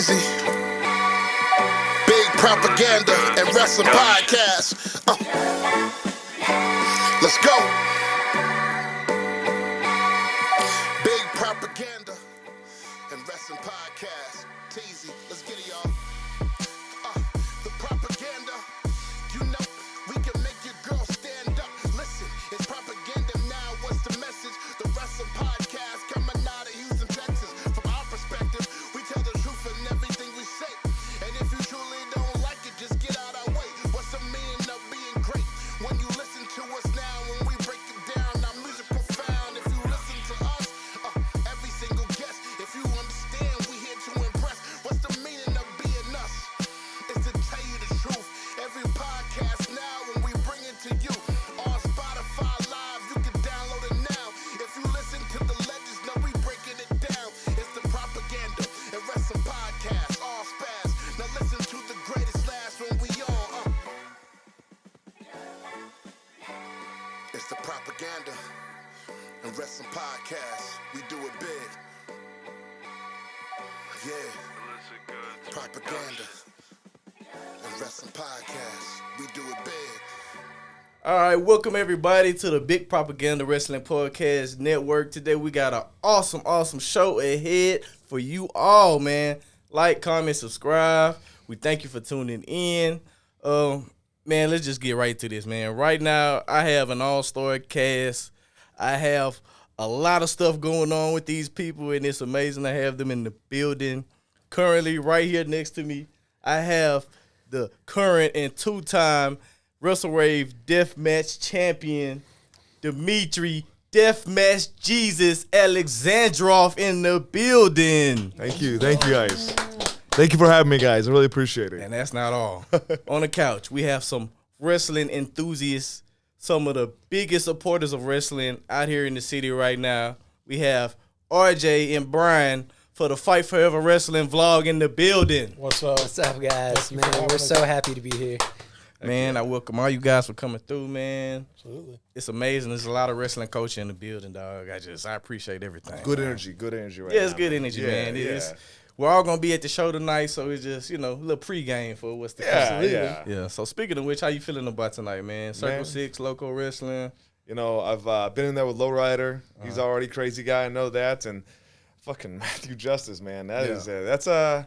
Teasy. Big propaganda and wrestling podcast. Let's go. Big propaganda and wrestling podcast. Teasy. Let's get it, y'all. The propaganda. You know, we can make your girl stand up. Listen, it's propaganda now. What's the message? The wrestling podcast coming out of Houston, Texas. From our perspective, we tell the truth in everything we say. And if you truly don't like it, just get out our way. What's the meaning of being great? When you listen to us now, when we break it down, our music profound. If you listen to us, every single guest, if you understand, we here to impress. What's the meaning of being us? It's to tell you the truth. Every podcast now, when we bring it to you, on Spotify Live, you can download it now. If you listen to the legends, know we breaking it down. It's the propaganda and wrestling podcast, all spaz. Now listen to the greatest last when we on. It's the propaganda and wrestling podcast. We do it big. Yeah. Propaganda and wrestling podcast. We do it big. All right, welcome everybody to the Big Propaganda Wrestling Podcast Network. Today we got an awesome show ahead for you all, man. Like, comment, subscribe. We thank you for tuning in. Man, let's just get right to this, man. Right now, I have an all-star cast. I have a lot of stuff going on with these people, and it's amazing to have them in the building. Currently, right here next to me, I have the current and two-time WrestleRave Deathmatch champion, Dimitri Deathmatch Jesus Alexandrov in the building. Thank you guys. Thank you for having me, guys. I really appreciate it. And that's not all. On the couch, we have some wrestling enthusiasts, some of the biggest supporters of wrestling out here in the city right now. We have RJ and Brian for the Fight Forever Wrestling vlog in the building. What's up? What's up, guys? Man, we're so happy to be here. Man, I welcome all you guys for coming through, man. Absolutely. It's amazing. There's a lot of wrestling coaching in the building, dog. I appreciate everything. Good man. energy right Yeah, now. it's good energy, man. Yeah. We're all going to be at the show tonight, so it's just, a little pregame for what's to come. Yeah. So speaking of which, how you feeling about tonight, man? Circle 6, local wrestling. You know, I've been in there with Lowrider. He's already crazy guy. I know that. And fucking Matthew Justice, man. That's a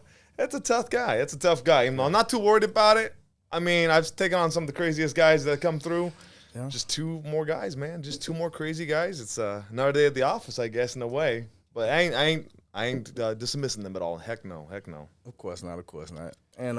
tough guy. That's a tough guy. Even though I'm not too worried about it. I mean, I've taken on some of the craziest guys that come through. Yeah. Just two more guys, man. Just two more crazy guys. It's another day at the office, I guess, in a way. But I ain't dismissing them at all. Heck no. Of course not. And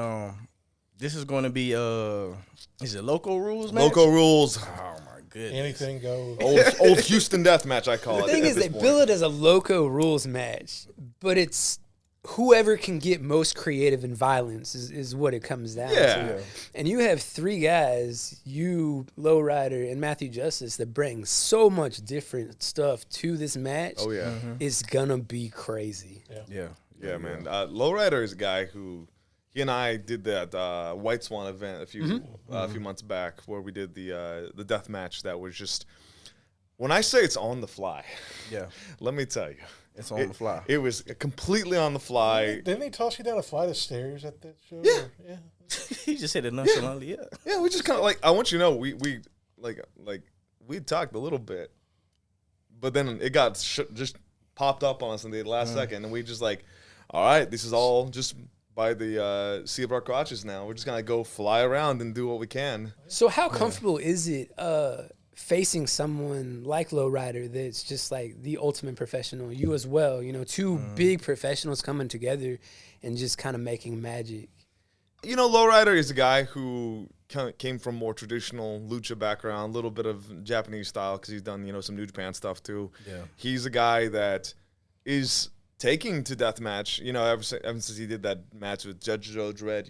this is going to be is it local rules, man? Local rules. Oh my goodness. Anything goes. Old Houston Deathmatch, I call it. The thing is, they bill it as a loco rules match, but it's whoever can get most creative in violence is what it comes down to. And you have three guys, you, Lowrider, and Matthew Justice, that bring so much different stuff to this match. Oh, yeah. It's going to be crazy. Yeah, man. Lowrider is a guy who, he and I did that White Swan event a few months back where we did the death match that was just, when I say it's on the fly, let me tell you. It's on the fly. It was completely on the fly. Didn't they toss you down a flight of stairs at that show? Yeah. He just said it nonchalantly, Yeah, we just kind of like, I want you to know, we talked a little bit, but then it got just popped up on us in the last second, and we just like, all right, this is all just by the sea of our crotches now. We're just going to go fly around and do what we can. So how comfortable is it facing someone like Lowrider that's just like the ultimate professional, you as well, two big professionals coming together and just kind of making magic? Lowrider is a guy who came from more traditional lucha background, a little bit of Japanese style because he's done, some New Japan stuff too. Yeah. He's a guy that is taking to deathmatch, ever since he did that match with Judge Joe Dredd,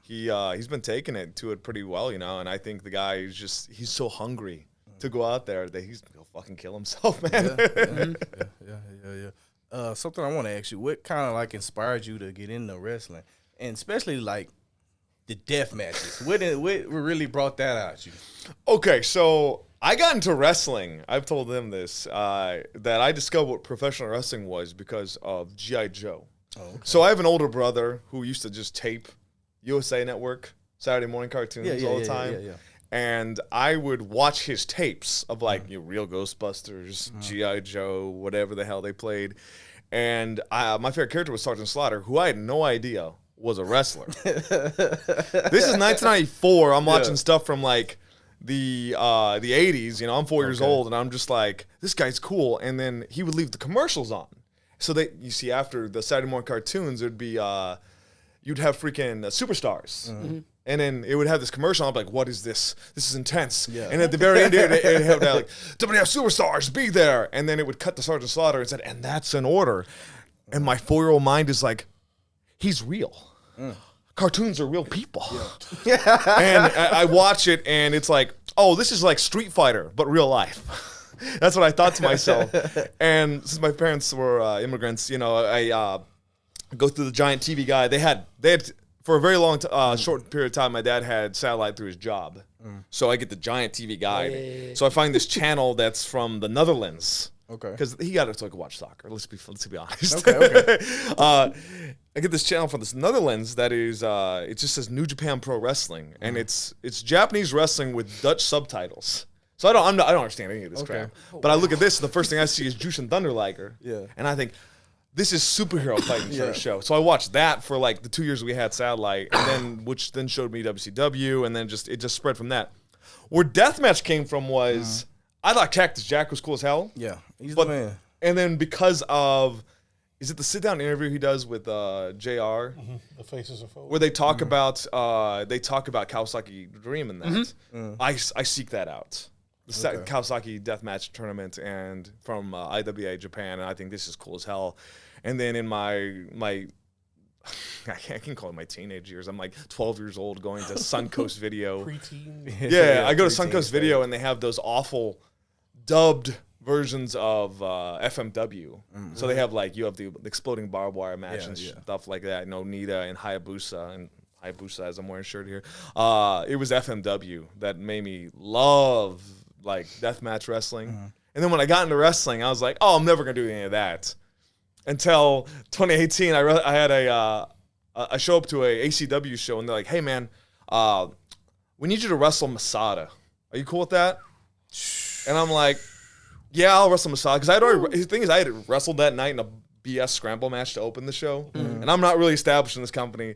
he's been taking it to it pretty well, and I think the guy is he's so hungry to go out there that he'll fucking kill himself, man. Yeah. Something I want to ask you, what kind of inspired you to get into wrestling, and especially the death matches? What really brought that out you? Okay, so I got into wrestling. I've told them this, that I discovered what professional wrestling was because of G.I. Joe. So I have an older brother who used to just tape USA Network Saturday morning cartoons all the time. Yeah. And I would watch his tapes of like Real Ghostbusters, G.I. Joe, whatever the hell they played. And my favorite character was Sergeant Slaughter, who I had no idea was a wrestler. This is 1994. I'm watching stuff from like the 80s. You know, I'm 4 years old, and I'm just like, this guy's cool. And then he would leave the commercials on. So you see, after the Saturday morning cartoons, there'd be you'd have freaking superstars. And then it would have this commercial. I'm like, what is this? This is intense. Yeah. And at the very end, it would have like, WWF Superstars, be there. And then it would cut to Sergeant Slaughter and said, and that's an order. And my 4-year-old mind is like, he's real. Cartoons are real people. Yeah. And I watch it, and it's like, oh, this is like Street Fighter, but real life. That's what I thought to myself. And since my parents were immigrants, you know, I go through the giant TV guide. They had for a very long, short period of time, my dad had satellite through his job. So I get the giant TV guide. Yeah. So I find this channel that's from the Netherlands. Okay. Because he got it so I could watch soccer. Let's be honest. Okay. I get this channel from this Netherlands that is, it just says New Japan Pro Wrestling, and it's Japanese wrestling with Dutch subtitles. So I don't understand any of this crap. But I look at this, and the first thing I see is Jushin Thunder Liger. Yeah. And I think, this is superhero fighting for a show. So I watched that for like the 2 years we had satellite, and then which then showed me WCW, and then it just spread from that. Where Deathmatch came from was I thought Cactus Jack was cool as hell. Yeah, he's the man. And then because of is it the sit down interview he does with JR? The Faces of Foes. Where they talk about Kawasaki Dream and that. I seek that out. The Kawasaki Deathmatch tournament and from IWA Japan, and I think this is cool as hell. And then in my I can call it my teenage years. I'm like 12 years old going to Suncoast Video. Preteen. Yeah, I go to Suncoast Video, and they have those awful dubbed versions of FMW. So they have like, you have the exploding barbed wire match and stuff like that. You know, Nita and Hayabusa as I'm wearing a shirt here. It was FMW that made me love like deathmatch wrestling. And then when I got into wrestling, I was like, oh, I'm never going to do any of that. Until 2018, I had I show up to a ACW show, and they're like, hey, man, we need you to wrestle Masada. Are you cool with that? And I'm like, yeah, I'll wrestle Masada. Because the thing is, I had wrestled that night in a BS scramble match to open the show. And I'm not really established in this company.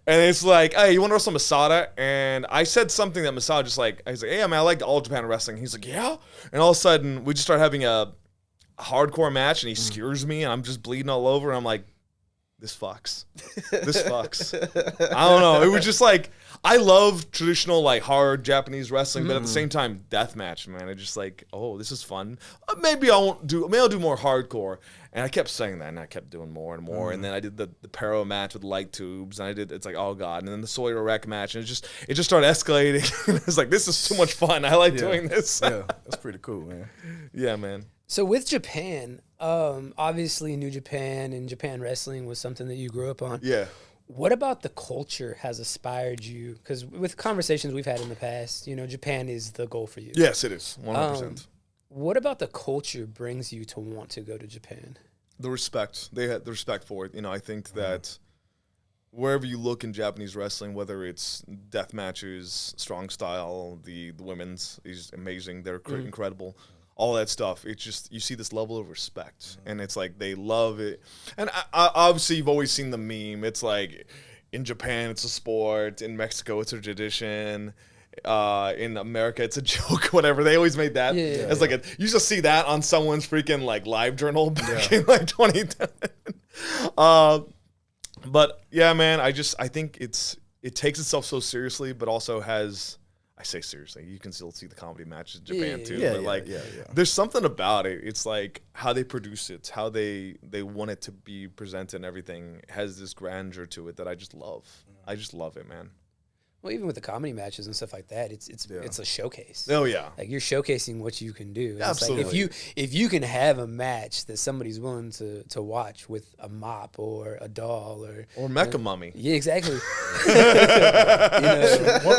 And it's like, hey, you want to wrestle Masada? And I said something that Masada just like, I was like, hey, I mean, I like All Japan Wrestling. He's like, yeah. And all of a sudden, we just start having a hardcore match, and he skewers me, and I'm just bleeding all over. And I'm like, this fucks. This fucks. I don't know. It was just like, I love traditional, like, hard Japanese wrestling, but at the same time, deathmatch, man. I just like, oh, this is fun. Maybe I'll do more hardcore. And I kept saying that, and I kept doing more and more. And then I did the Pero match with light tubes, and it's like, oh god. And then the Sawyer Wreck match, and it just started escalating. It's like, this is too much fun. I like doing this. Yeah, that's pretty cool, man. Yeah, man. So with Japan, obviously New Japan and Japan wrestling was something that you grew up on. Yeah. What about the culture has inspired you? Because with conversations we've had in the past, you know, Japan is the goal for you. Yes, it is, 100%. What about the culture brings you to want to go to Japan? The respect. They had the respect for it. You know, I think that wherever you look in Japanese wrestling, whether it's death matches, strong style, the women's is amazing. They're incredible. All that stuff. It's just, you see this level of respect, and it's like they love it. And obviously, you've always seen the meme. It's like, in Japan, it's a sport. In Mexico, it's a tradition. In America, it's a joke. Whatever. They always made that as like you used to see that on someone's freaking like live journal back in like 2010. But yeah, man, I think it takes itself so seriously, but also has. I say seriously, you can still see the comedy matches in Japan too. But there's something about it. It's like how they produce it, how they want it to be presented, and everything has this grandeur to it that I just love. I just love it, man. Well, even with the comedy matches and stuff like that, it's a showcase. Oh yeah, like you're showcasing what you can do. And absolutely. Like if you can have a match that somebody's willing to watch with a mop or a doll or Mecha Mummy. Yeah, exactly.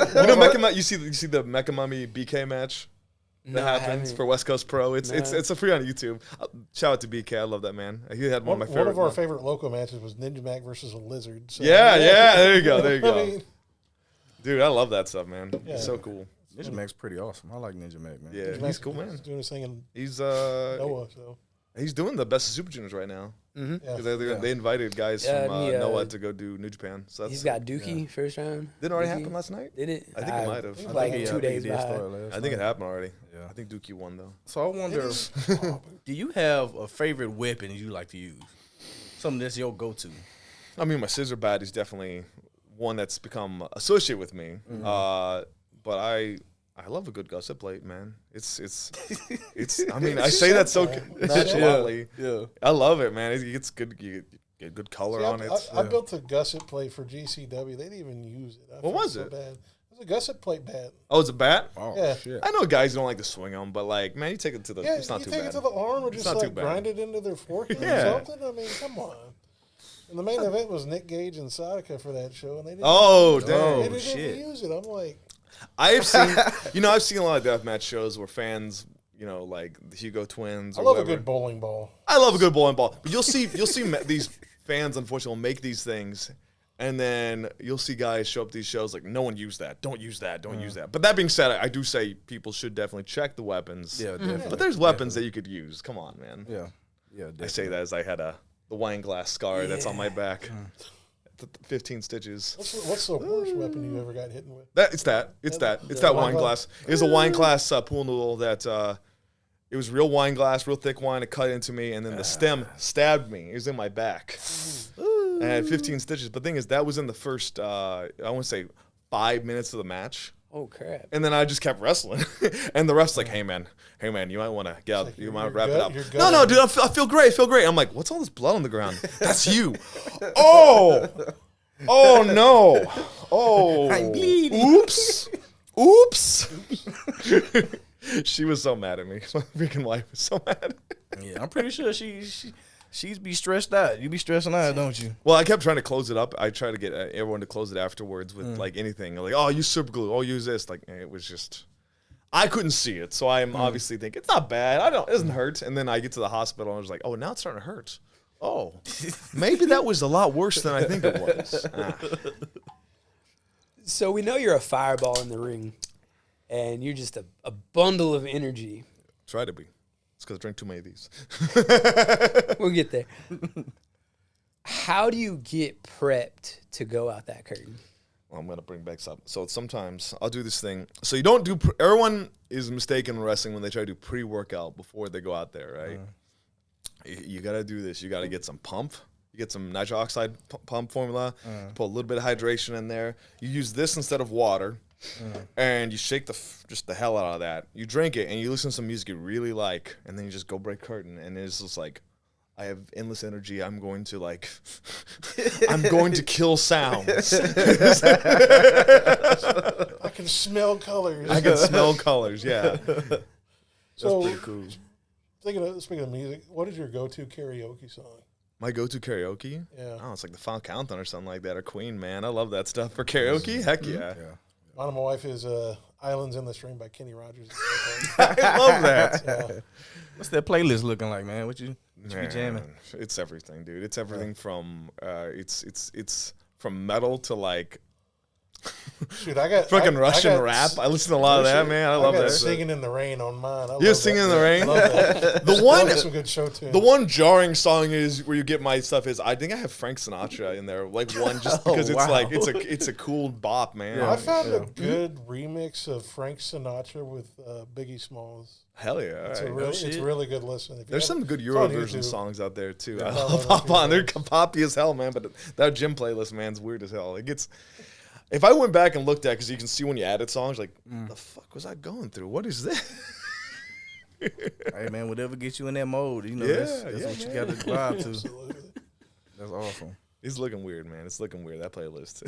Mecha Mummy. You see the Mecha Mummy BK match. that happens for West Coast Pro. It's a free on YouTube. Shout out to BK. I love that man. He had one of my favorite. One of our favorite local matches was Ninja Mac versus a lizard. So Yeah. There you go. I mean, Dude, I love that stuff, man. Yeah. It's so cool. Ninja Mac's pretty awesome. I like Ninja Mac, man. Yeah, Ninja he's Mac's cool, man. He's doing his thing in He's Noah. So he's doing the best of Super Juniors right now. Mm-hmm. yeah. 'Cause they invited guys Yeah, from and he, Noah to go do New Japan. So that's He's got Dookie first round. Didn't already Dookie. happen last night? Did it? I think it might have. He's I like think 2 days did behind. start last I think it night. happened already. Yeah. I think Dookie won though. So I wonder, do you have a favorite weapon you like to use? Something that's your go-to. I mean, my scissor bat is definitely one that's become associated with me. But I love a good gusset plate, man. It's. I mean, I say that so nonchalantly. Yeah. I love it, man. It gets good. You get good color See, on it. I built a gusset plate for GCW. They didn't even use it. I What felt was so it? Bad. It was a gusset plate bat. Oh, it's a bat. Oh Yeah. shit. I know guys don't like to swing them, but like, man, you take it to the. Yeah, It's not you too take bad. it to the arm or just not too like bad. grind it into their forehead Yeah. or something. I mean, come on. And the main event was Nick Gage and Sadaka for that show, and they didn't. Oh, they dang. didn't shit. even use it. I'm like, I've seen, I've seen a lot of deathmatch shows where fans, like the Hugo twins. Or I love whatever. a good bowling ball. I love a good bowling ball, but you'll see these fans unfortunately will make these things, and then you'll see guys show up to these shows like, no one used that, don't use that, don't use that. But that being said, I do say people should definitely check the weapons. Yeah, definitely. But there's weapons that you could use. Come on, man. Yeah. Yeah, definitely. I say that as I had the wine glass scar that's on my back. 15 stitches. What's the worst weapon you ever got hit with? It's that wine glass. It was a wine glass pool noodle that it was real wine glass, real thick wine. It cut into me, and then the stem stabbed me. It was in my back. And I had 15 stitches. But the thing is, that was in the first, I want to say 5 minutes of the match. Oh crap! And then I just kept wrestling, and the ref's like, "Hey man, you might want to get out. You might wrap it up." No, dude, I feel great. I'm like, "What's all this blood on the ground?" That's you. Oh no. Oh, I'm bleeding. Oops. She was so mad at me. My freaking wife was so mad. Yeah, I'm pretty sure she's be stressed out. You be stressing out, don't you? Well, I kept trying to close it up. I try to get everyone to close it afterwards with like anything. Like, oh, use super glue. Oh, use this. Like, it was just, I couldn't see it. So I'm obviously thinking, it's not bad. It doesn't hurt. And then I get to the hospital and I was like, oh, now it's starting to hurt. Oh, maybe that was a lot worse than I think it was. So we know you're a fireball in the ring, and you're just a bundle of energy. Try to be. It's because I drink too many of these. We'll get there. How do you get prepped to go out that curtain? Well, I'm going to bring back some. So sometimes I'll do this thing. So you don't do, everyone is mistaken in wrestling when they try to do pre-workout before they go out there, right? You got to do this. You got to get some pump. You get some nitric oxide pump formula. Put a little bit of hydration in there. You use this instead of water. And you shake just the hell out of that. You drink it and you listen to some music you really like, and then you just go break curtain. And it's just like, I have endless energy. I'm going to I'm going to kill sounds. I can smell colors. I can smell colors. Yeah. So, Pretty cool. speaking of music, what is your go-to karaoke song? My go-to karaoke? Yeah. Oh, it's like the Final Countdown or something like that, or Queen, man. I love that stuff for karaoke. Heck yeah. Mine and my wife is "Islands in the Stream" by Kenny Rogers. I love that. Yeah. What's that playlist looking like, man? What you be jamming? Man, it's everything, dude. It's everything from it's from metal to like Shoot, I got fucking I Russian got rap. I listen to a lot of that, man. I love got that. Singing in the Rain on mine. I Yeah, love Singing that. in the Rain. I love that. The one, That's some good show too. the one jarring song is where you get my stuff is I think I have Frank Sinatra in there, like one just because it's wow. like it's a cool bop, man. I found a good remix of Frank Sinatra with Biggie Smalls. Hell yeah! It's all a right. really, it's really good listen. If you There's have- some good it's on Euroversion YouTube. songs out there too. Yeah, I'll no, pop no, on. They're no. poppy as hell, man. But that gym playlist, man's weird as hell. It gets. If I went back and looked at, because you can see when you added songs, like, the fuck was I going through? What is this? Hey, man, whatever gets you in that mode, you know, Yeah, that's yeah, what you man. got to drive to. Absolutely. That's awesome. It's looking weird, man. It's looking weird, that playlist.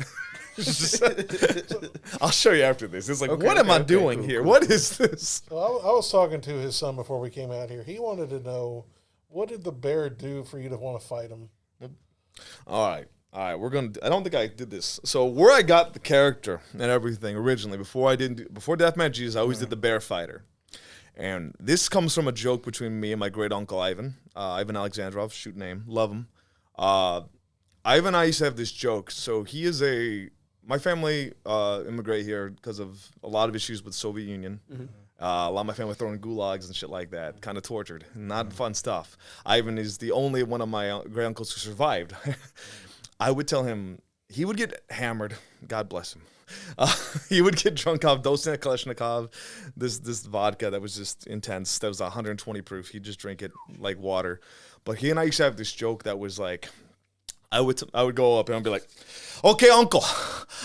I'll show you after this. It's like, Okay, what am I okay, doing cool, here? cool. What is this? So I was talking to his son before we came out here. He wanted to know, what did the bear do for you to want to fight him? All right. We're gonna. I don't think I did this. So where I got the character and everything originally, before Deathmatch Jesus, I always did the bear fighter, And this comes from a joke between me and my great uncle Ivan, Ivan Alexandrov, shoot name, love him. Ivan and I used to have this joke. So he is my family immigrated here because of a lot of issues with the Soviet Union. A lot of my family thrown in gulags and shit like that, kind of tortured, not fun stuff. Ivan is the only one of my great uncles who survived. I would tell him he would get hammered. God bless him. He would get drunk off Dosina Kalashnikov, this vodka that was just intense. That was 120 proof. He'd just drink it like water. But he and I used to have this joke that was like, I would go up and I'd be like, okay, uncle,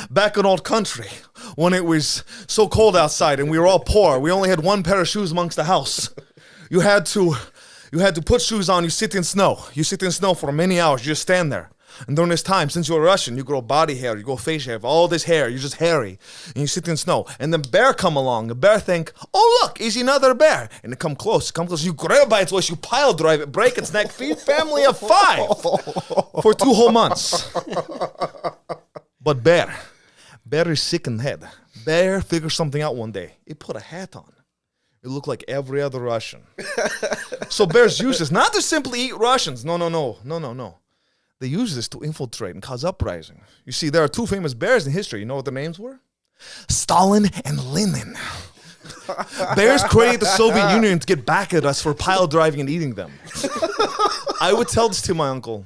back in old country when it was so cold outside and we were all poor, we only had one pair of shoes amongst the house. You had to put shoes on, you sit in snow. You sit in snow for many hours, you just stand there. And during this time, since you're Russian, you grow body hair, you grow facial hair, all this hair, you're just hairy, and you sit in snow. And then bear come along, the bear think, oh look, is another bear? And they come close, you grab by its waist, you pile drive it, break its neck, feed family of 5 for 2 whole months. But bear is sick in the head. Bear figures something out one day. He put a hat on. It looked like every other Russian. So bears use this not to simply eat Russians. No. They use this to infiltrate and cause uprising. You see, there are 2 famous bears in history. You know what their names were? Stalin and Lenin. Bears created the Soviet Union to get back at us for pile driving and eating them. I would tell this to my uncle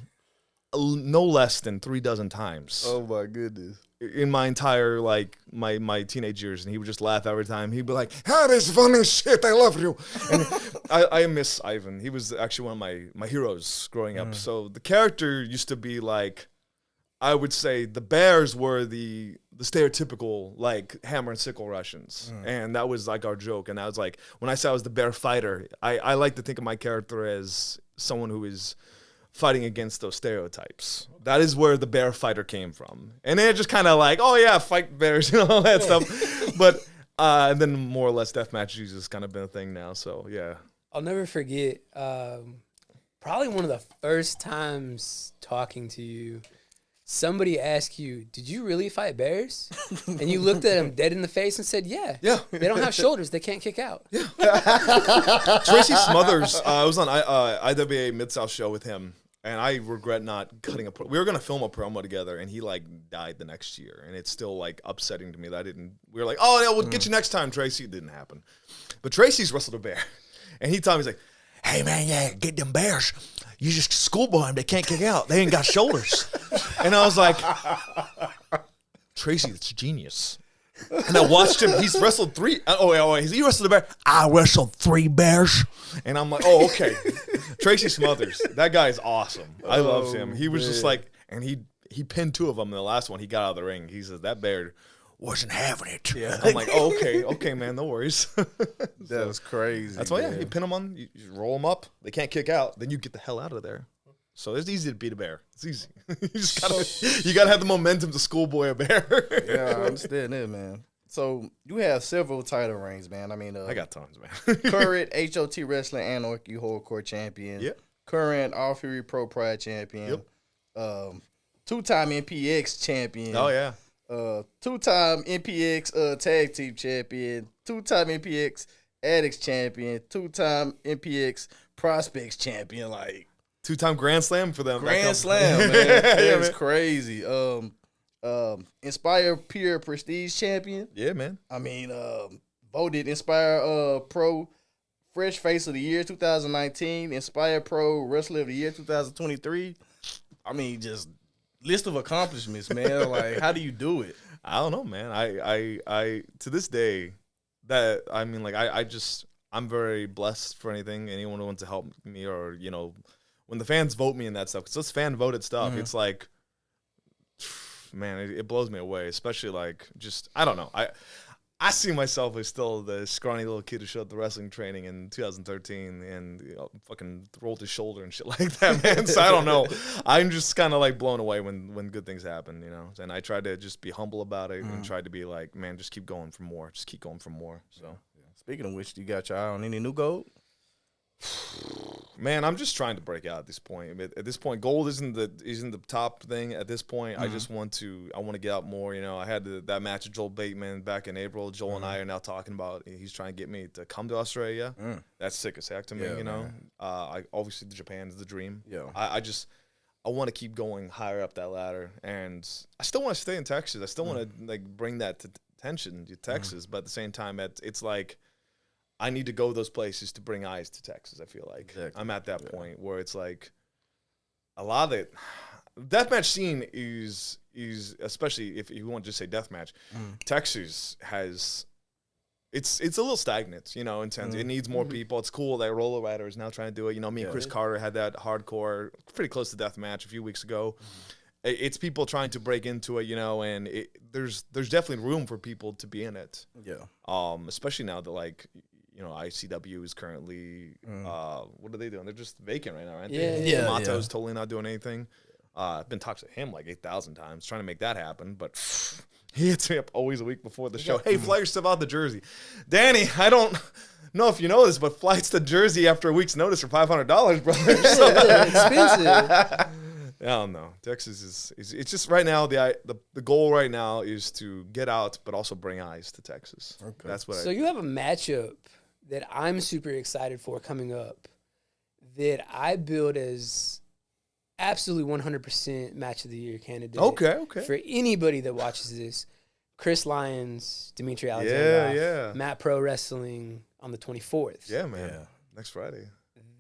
no less than 3 dozen times. Oh my goodness. In my entire, like, my teenage years, and he would just laugh every time. He'd be like, "Ah, this funny shit, I love you." And I miss Ivan. He was actually one of my heroes growing up. So the character used to be like, I would say the bears were the stereotypical, like, hammer and sickle Russians. And that was, like, our joke. And I was like, when I said I was the bear fighter, I like to think of my character as someone who is fighting against those stereotypes. That is where the bear fighter came from. And they're just kind of like, oh yeah, fight bears, all that stuff. But and then more or less deathmatch has kind of been a thing now. So yeah. I'll never forget, probably one of the first times talking to you, somebody asked you, did you really fight bears? And you looked at them dead in the face and said, yeah. They don't have shoulders. They can't kick out. Tracy Smothers, I was on IWA Mid-South show with him. And I regret not cutting we were going to film a promo together, and he, like, died the next year. And it's still, like, upsetting to me that we were like, oh, yeah, we'll get you next time, Tracy. It didn't happen. But Tracy's wrestled a bear. And he told me, he's like, hey, man, yeah, get them bears. You just schoolboy them. They can't kick out. They ain't got shoulders. And I was like, Tracy, that's genius. And I watched him. He's wrestled 3. He wrestled a bear. I wrestled 3 bears. And I'm like, oh, okay. Tracy Smothers. That guy is awesome. I love him. He was just like, and he pinned 2 of them in the last one. He got out of the ring. He says, that bear wasn't having it. Yeah. I'm like, oh, okay, man, no worries. That was crazy. That's why, yeah, you pin them on, you roll them up. They can't kick out. Then you get the hell out of there. So it's easy to beat a bear. It's easy. You gotta have the momentum to schoolboy a bear. Yeah, I understand that, man. So you have several title reigns, man. I mean, I got tons, man. Current HOT Wrestling Anarchy Hardcore Champion. Yep. Current All Fury Pro Pride Champion. Yep. 2-time NPX Champion. Oh yeah. 2-time NPX Tag Team Champion. 2-time NPX Addicts Champion. 2-time NPX Prospects Champion. Like 2-time Grand Slam for them. Grand Slam, man. That's crazy. Inspire Pure Prestige Champion. Yeah, man. I mean, voted Inspire Pro Fresh Face of the Year 2019, Inspire Pro Wrestler of the Year 2023. I mean, just list of accomplishments, man. Like, how do you do it? I don't know, man. I to this day, that I mean, like, I'm very blessed for anyone who wants to help me, or, you know, when the fans vote me and that stuff, because it's fan voted stuff. It's like, man, it blows me away. Especially, like, just, I don't know. I see myself as still the scrawny little kid who showed up the wrestling training in 2013 and, you know, fucking rolled his shoulder and shit like that, man. So I don't know. I'm just kind of like blown away when good things happen, you know. And I try to just be humble about it and try to be like, man, just keep going for more. Just keep going for more. So, Speaking of which, you got your eye on any new gold? Man, I'm just trying to break out at this point. At this point, gold isn't the top thing. At this point, I just want to get out more. You know, I had that match with Joel Bateman back in April. Joel and I are now talking about he's trying to get me to come to Australia. That's sick as heck to me. Yeah, you know, man. obviously Japan is the dream. Yeah. I want to keep going higher up that ladder, and I still want to stay in Texas. I still want to like bring that to attention to Texas, but at the same time, it's like. I need to go those places to bring eyes to Texas, I feel like. Exactly. I'm at that point where it's like a lot of it. Deathmatch scene is especially if you want to just say deathmatch, Texas has it's a little stagnant, you know, in terms it needs more people. It's cool that Roller Rider is now trying to do it. You know, me and Chris Carter had that hardcore, pretty close to deathmatch a few weeks ago. It's people trying to break into it, you know, and there's definitely room for people to be in it. Yeah. Especially now that like. You know, ICW is currently, what are they doing? They're just vacant right now, right? Yeah. Mato's totally not doing anything. I've been talking to him like 8,000 times trying to make that happen, but he hits me up always a week before the show. Hey, fly your stuff out to Jersey. Danny, I don't know if you know this, but flights to Jersey after a week's notice are $500, brother. So, Expensive. I don't know. Texas is it's just right now the goal right now is to get out, but also bring eyes to Texas. Okay. That's what. So you have a matchup that I'm super excited for coming up that I build as absolutely 100% match of the year candidate. Okay. For anybody that watches this, Chris Lyons, Dimitri Alexandrov, Yeah. Matt Pro Wrestling on the 24th. Yeah, man. Yeah. Next Friday.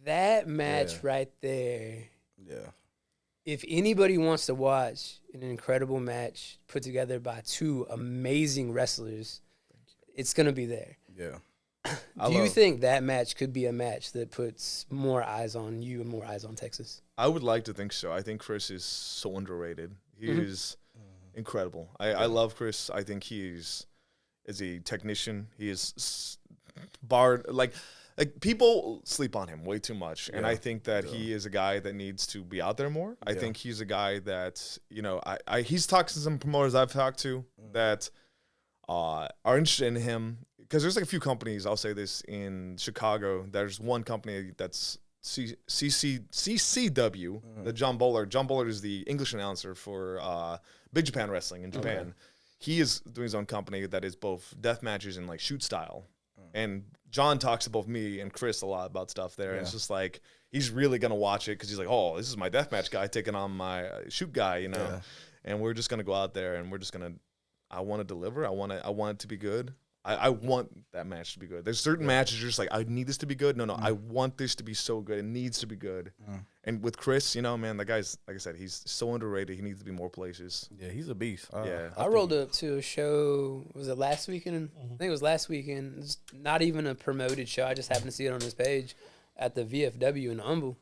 That match right there. Yeah. If anybody wants to watch an incredible match put together by two amazing wrestlers, it's going to be there. Yeah. Do you think that match could be a match that puts more eyes on you and more eyes on Texas? I would like to think so. I think Chris is so underrated. He is incredible. I love Chris. I think he is as a technician. He is barred like people sleep on him way too much, and I think that he is a guy that needs to be out there more. I think he's a guy that he's talked to some promoters I've talked to that are interested in him. Because there's like a few companies, I'll say this, in Chicago. There's one company that's CCW, the John Bullard. John Bullard is the English announcer for Big Japan Wrestling in Japan. Okay. He is doing his own company that is both death matches and like shoot style. And John talks to both me and Chris a lot about stuff there. And it's just like, he's really going to watch it because he's like, oh, this is my deathmatch guy taking on my shoot guy, you know. Yeah. And we're just going to go out there and we're just going to, I want to deliver. I want it to be good. I want that match to be good. There's certain matches you're just like, I need this to be good. No, I want this to be so good. It needs to be good. And with Chris, you know, man, that guy's, like I said, he's so underrated. He needs to be more places. Yeah, he's a beast. I rolled up to a show, was it last weekend? I think it was last weekend. It's not even a promoted show. I just happened to see it on his page at the VFW in Humble.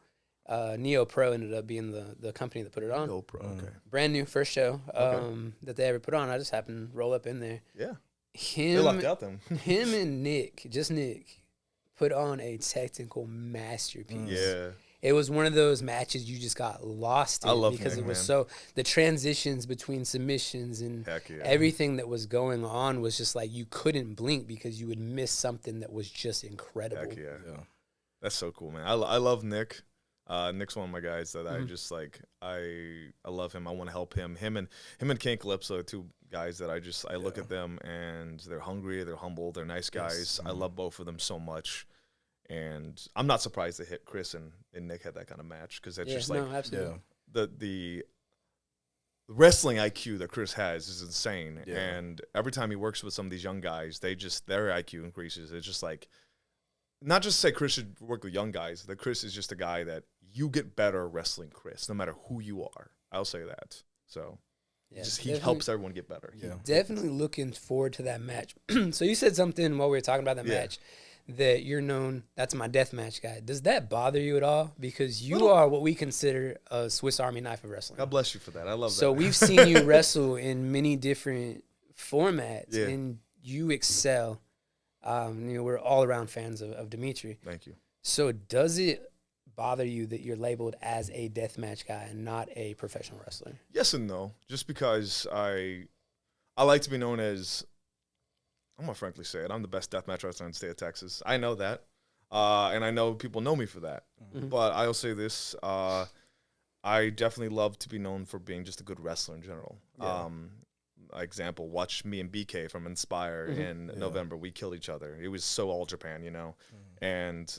Neo Pro ended up being the company that put it on. Neo Pro, okay. Brand new, first show that they ever put on. I just happened to roll up in there. Yeah. They lucked out then. Him and Nick, put on a technical masterpiece. Yeah. It was one of those matches you just got lost in. I love because Nick, it was man. so the transitions between submissions and everything that was going on was just like you couldn't blink because you would miss something that was just incredible. Heck yeah. That's so cool, man. I love Nick. Nick's one of my guys that I just like. I love him. I want to help him. Him and Ken Calypso are two guys that I look at them and they're hungry, they're humble, they're nice guys. I love both of them so much, and I'm not surprised that Chris and Nick had that kind of match because that's just like absolutely. The wrestling IQ that Chris has is insane, and every time he works with some of these young guys, their IQ increases. It's just like. Not just say Chris should work with young guys, that Chris is just a guy that you get better wrestling Chris, no matter who you are. I'll say that. So he helps everyone get better. Yeah. Definitely looking forward to that match. So you said something while we were talking about that match that you're known, that's my death match guy. Does that bother you at all? Because you are what we consider a Swiss Army knife of wrestling. God bless you for that. I love that. So we've seen you wrestle in many different formats, and you excel. We're all around fans of Dimitri. Thank you. So does it bother you that you're labeled as a deathmatch guy and not a professional wrestler? Yes and no. Just because I like to be known as, I'm gonna frankly say it, I'm the best deathmatch wrestler in the state of Texas. I know that. and I know people know me for that. But I'll say this: I definitely love to be known for being just a good wrestler in general. Example, watch me and BK from Inspire in November. We killed each other. It was so all Japan, and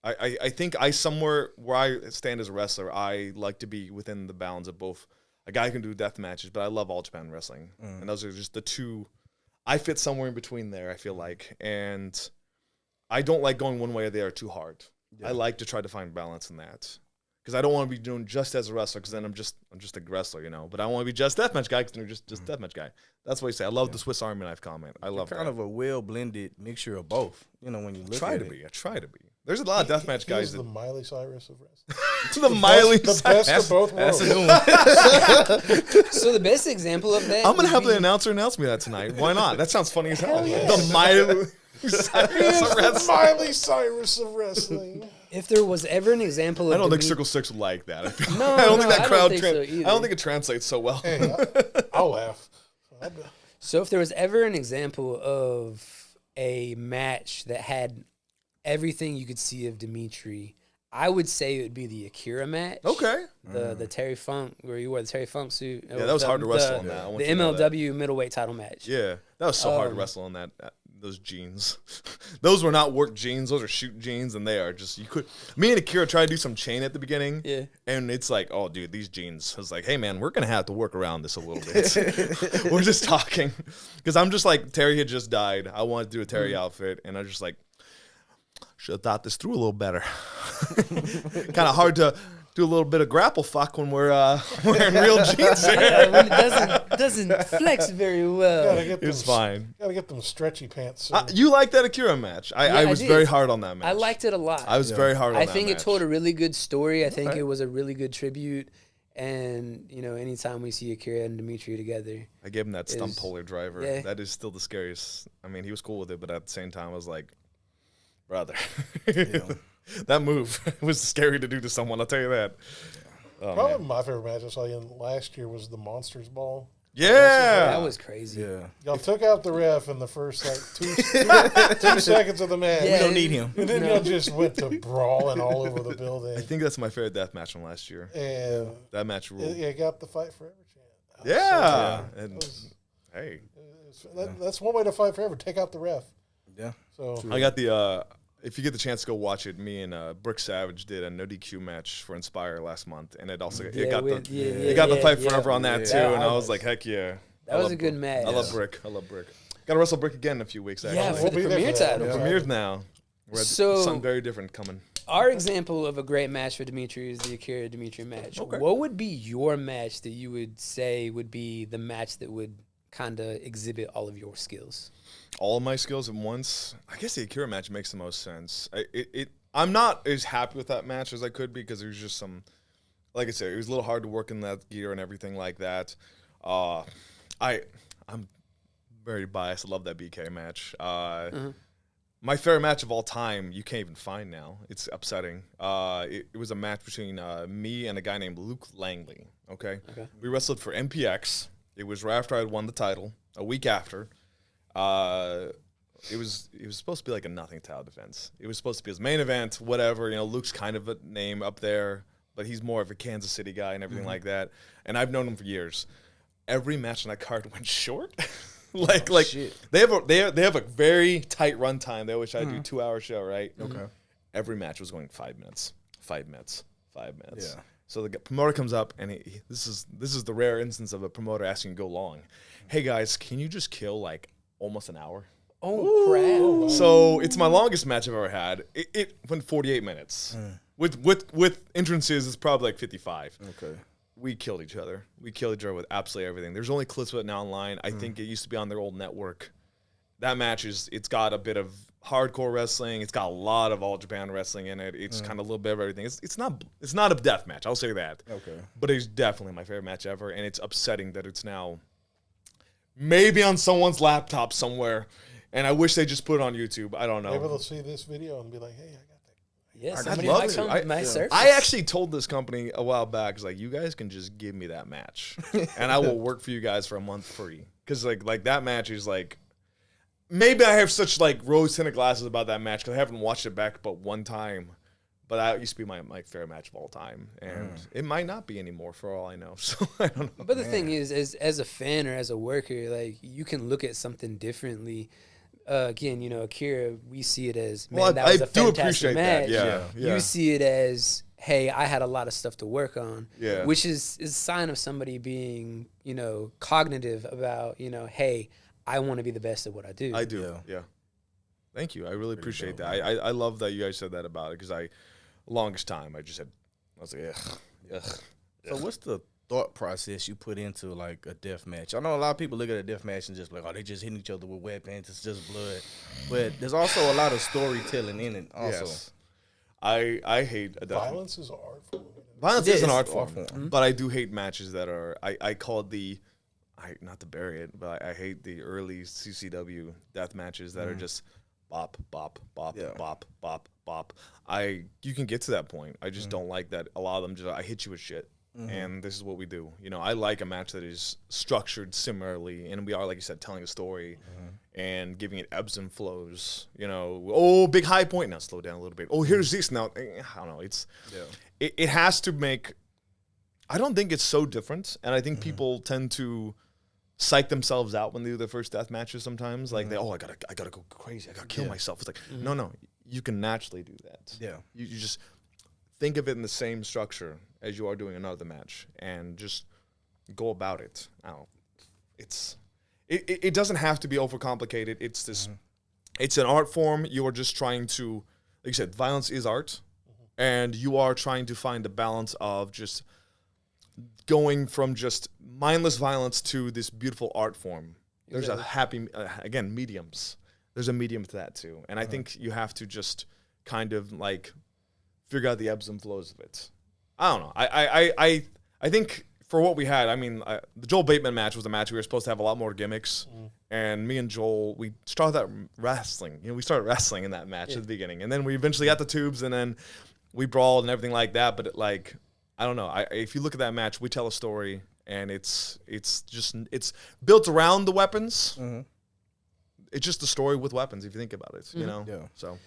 I think somewhere where I stand as a wrestler, I like to be within the bounds of both a guy who can do death matches, but I love all Japan wrestling, and those are just the two. I fit somewhere in between there, I feel like, and I don't like going one way or the other too hard. I like to try to find balance in that. Because I don't want to be doing just as a wrestler, because then I'm just a wrestler, But I want to be just deathmatch guy, because you're just deathmatch guy. That's what you say. I love the Swiss Army knife comment. I love kind of a well blended mixture of both. When you look I at it. try to be. There's a lot of deathmatch guys. He's the Miley Cyrus of wrestling. The Miley The best of both worlds. So the best example of that. I'm gonna would have be- the announcer announce me that tonight. Why not? That sounds funny as hell. Hell yeah. The Miley Cyrus of The wrestling. Miley Cyrus of wrestling. If there was ever an example of I don't think Dimitri- Circle Six would like that. No, I don't think no, that I crowd. don't think so either. I don't think it translates so well. Hey, I'll laugh. So if there was ever an example of a match that had everything you could see of Dimitri, I would say it would be the Akira match. Okay. The Terry Funk, where you wore the Terry Funk suit. Yeah, that was hard to wrestle on that. I want The you to know that. MLW middleweight title match. Yeah, that was so hard to wrestle on that. Those jeans. Those were not work jeans. Those are shoot jeans, and they are just you could. Me and Akira tried to do some chain at the beginning. Yeah. And it's like, oh, dude, these jeans. I was like, hey, man, we're gonna have to work around this a little bit. We're just talking because I'm just like Terry had just died. I wanted to do a Terry outfit, and I was just like, should have thought this through a little better. Kind of hard to do a little bit of grapple fuck when we're wearing real jeans. Yeah, when it doesn't flex very well. It's fine. Gotta get them stretchy pants. You like that Akira match? I I was did. very hard on that match. I liked it a lot. I was very hard on I that think match. it told a really good story. I think Okay. it was a really good tribute. And, anytime we see Akira and Dimitri together. I gave him that stump is- puller driver. yeah. That is still the scariest. I mean, he was cool with it, but at the same time, I was like, brother. That move was scary to do to someone, I'll tell you that. Oh, Probably man. my favorite match I saw you in last year was the Monsters Ball. Yeah. That was crazy. Yeah. Y'all took out the ref in the first two seconds of the match. Yeah. We don't need him. And then y'all just went to brawling all over the building. I think that's my favorite death match from last year. And That match ruled. it got the Fight Forever chant. Yeah. That And was- hey, That's one way to fight forever. Take out the ref. Yeah. So I got the. If you get the chance to go watch it, me and Brick Savage did a no DQ match for Inspire last month, and it also it got the Fight Forever on that too, and I was like, heck yeah. That was a good match. I love Brick. I love Brick. Got to wrestle Brick again in a few weeks. Actually. Yeah, We'll for the be there premier for that. title. Yeah. Premieres now. We're at So- something very different coming. Our example of a great match for Dimitri is the Akira Dimitri match. Okay. What would be your match that you would say would be the match that would kind of exhibit all of your skills? All of my skills at once. I guess the Akira match makes the most sense. I'm not as happy with that match as I could be because there's just some, like I said, it was a little hard to work in that gear and everything like that. I'm very biased. I love that BK match. My favorite match of all time, you can't even find now. It's upsetting. It was a match between me and a guy named Luke Langley. Okay? We wrestled for MPX. It was right after I had won the title. A week after. It was supposed to be like a nothing title defense. It was supposed to be his main event, whatever. Luke's kind of a name up there, but he's more of a Kansas City guy and everything like that. And I've known him for years. Every match on that card went short. Shit. they have a very tight run time. They always try to do 2-hour show, right? Okay. Every match was going 5 minutes. 5 minutes. 5 minutes. Yeah. So the promoter comes up, and this is the rare instance of a promoter asking to go long. Hey guys, can you just kill like almost an hour? Oh, crap. So it's my longest match I've ever had. It went 48 minutes. With entrances, it's probably like 55. Okay. We killed each other. We killed each other with absolutely everything. There's only clips of it now online. I think it used to be on their old network. That match it's got a bit of hardcore wrestling. It's got a lot of all Japan wrestling in it. It's kind of a little bit of everything. It's not a death match. I'll say that. Okay. But it's definitely my favorite match ever, and it's upsetting that it's now maybe on someone's laptop somewhere. And I wish they just put it on YouTube. I don't know. maybe they'll see this video and be like, "Hey, I got that." Yeah, I'd somebody love might to. come to my surface. I actually told this company a while back, like, you guys can just give me that match, and I will work for you guys for a month free. Because like that match is like, maybe I have such like rose-tinted glasses about that match because I haven't watched it back but one time. But that used to be my favorite match of all time, and it might not be anymore for all I know. So I don't know. But the thing is, as a fan or as a worker, like you can look at something differently. Again, Akira, we see it as man, that was a fantastic match. Yeah. You see it as, hey, I had a lot of stuff to work on. Yeah. Which is a sign of somebody being, cognitive about, hey, I want to be the best at what I do. I do. Yeah. Thank you. I really appreciate that. I love that you guys said that about it because longest time I was like, ugh. So what's the thought process you put into like a death match? I know a lot of people look at a death match and just like, oh, they just hitting each other with weapons. It's just blood. But there's also a lot of storytelling in it also. Yes. I hate a death Violence is an art form. Violence It is an is art an form, art form. but I do hate matches that are. I call it not to bury it, but I hate the early CCW death matches that are just bop, bop, bop, Yeah. bop, bop, bop. You can get to that point. I just don't like that. A lot of them I hit you with shit, and this is what we do. I like a match that is structured similarly, and we are, like you said, telling a story and giving it ebbs and flows. Big high point. Now slow down a little bit. Oh, here's this now. I don't know. It has to make. I don't think it's so different, and I think people tend to psych themselves out when they do their first death matches sometimes. Like I gotta go crazy. I gotta kill myself. It's like no, you can naturally do that. Yeah. You just think of it in the same structure as you are doing another match, and just go about it. I don't know. It doesn't have to be overcomplicated. It's this. It's an art form. You are just trying to, like you said, violence is art, and you are trying to find a balance of just going from just mindless violence to this beautiful art form. There's a happy, again, mediums. There's a medium to that too. And I think you have to just kind of like figure out the ebbs and flows of it. I don't know. I think for what we had, the Joel Bateman match was a match we were supposed to have a lot more gimmicks. And me and Joel, we started that wrestling. We started wrestling in that match at the beginning. And then we eventually got the tubes, and then we brawled and everything like that. But I don't know. If you look at that match, we tell a story, and it's built around the weapons. It's just a story with weapons, if you think about it. Yeah. So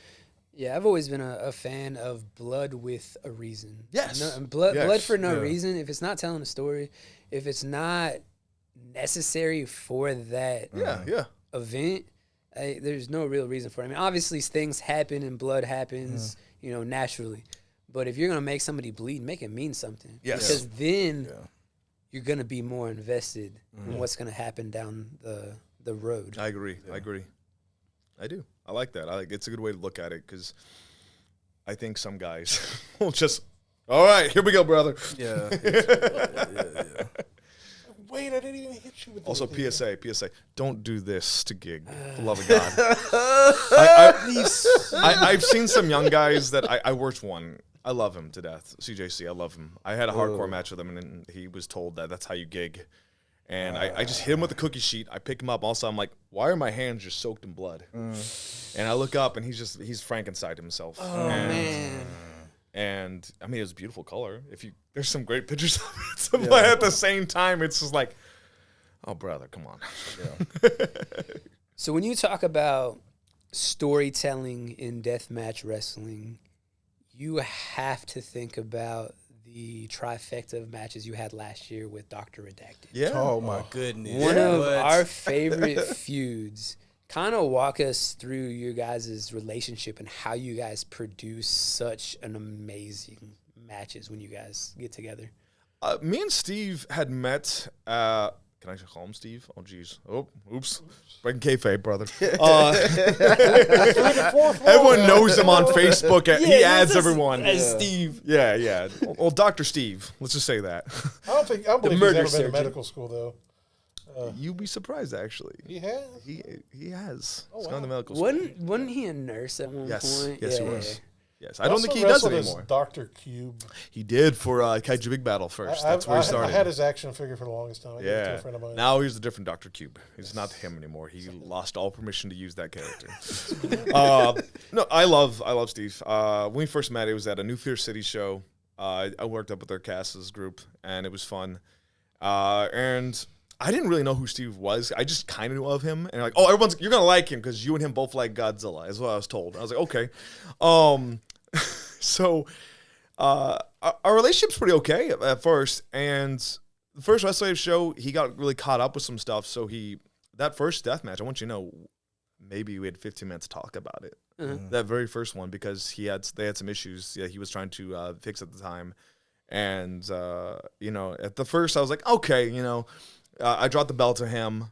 Yeah, I've always been a fan of blood with a reason. Yes. Blood for no Yeah. reason. If it's not telling a story, if it's not necessary for that event, there's no real reason for it. Obviously things happen and blood happens, naturally. But if you're going to make somebody bleed, make it mean something. Yes. Because then you're going to be more invested in what's going to happen down the road. I agree. I do. I like that. It's a good way to look at it, because I think some guys will just, all right, here we go, brother. Yeah. Wait, I didn't even hit you with Also, the PSA, don't do this to gig, for the love of God. I've seen some young guys that I worked one. I love him to death. CJC, I love him. I had a hardcore match with him, and he was told that that's how you gig. And I just hit him with the cookie sheet. I pick him up. Also, I'm like, why are my hands just soaked in blood? And I look up, and he's Frankenstein himself. Oh, man. And it was a beautiful color. There's some great pictures of it. But at the same time, it's just like, oh, brother, come on. So when you talk about storytelling in deathmatch wrestling, you have to think about the trifecta of matches you had last year with Dr. Redacted. Yeah. Oh my goodness. One of What? our favorite feuds. Kind of walk us through your guys' relationship and how you guys produce such an amazing matches when you guys get together. Me and Steve had met. Can I call him Steve? Oh, jeez. Oh, oops. Breaking kayfabe, brother. Everyone knows him on Facebook. He adds everyone. As Steve. Yeah. Well, Dr. Steve. Let's just say that. I don't believe he's murder ever been surgeon. to medical school, though. You'd be surprised, actually. He has? He has. Oh, He's wow. gone to medical school. Wasn't he a nurse at one point? Yes, he Yeah. was. Yes, I don't think he does anymore. Dr. Cube. He did for Kaiju Big Battle first. That's where he started. I had his action figure for the longest time. I gave it to Yeah. a friend of mine. Now he's a different Dr. Cube. He's not him anymore. He lost all permission to use that character. No, I love Steve. When we first met, it was at a New Fear City show. I worked up with their cast's group, and it was fun. And I didn't really know who Steve was. I just kind of knew of him, and like, oh, you're gonna like him because you and him both like Godzilla, is what I was told. I was like, okay. So our relationship's pretty okay at first, and the first wrestling show, he got really caught up with some stuff. So that first death match, I want you to know, maybe we had 15 minutes to talk about it. That very first one, because they had some issues that he was trying to fix at the time. And, at the first I was like, okay, I dropped the belt to him,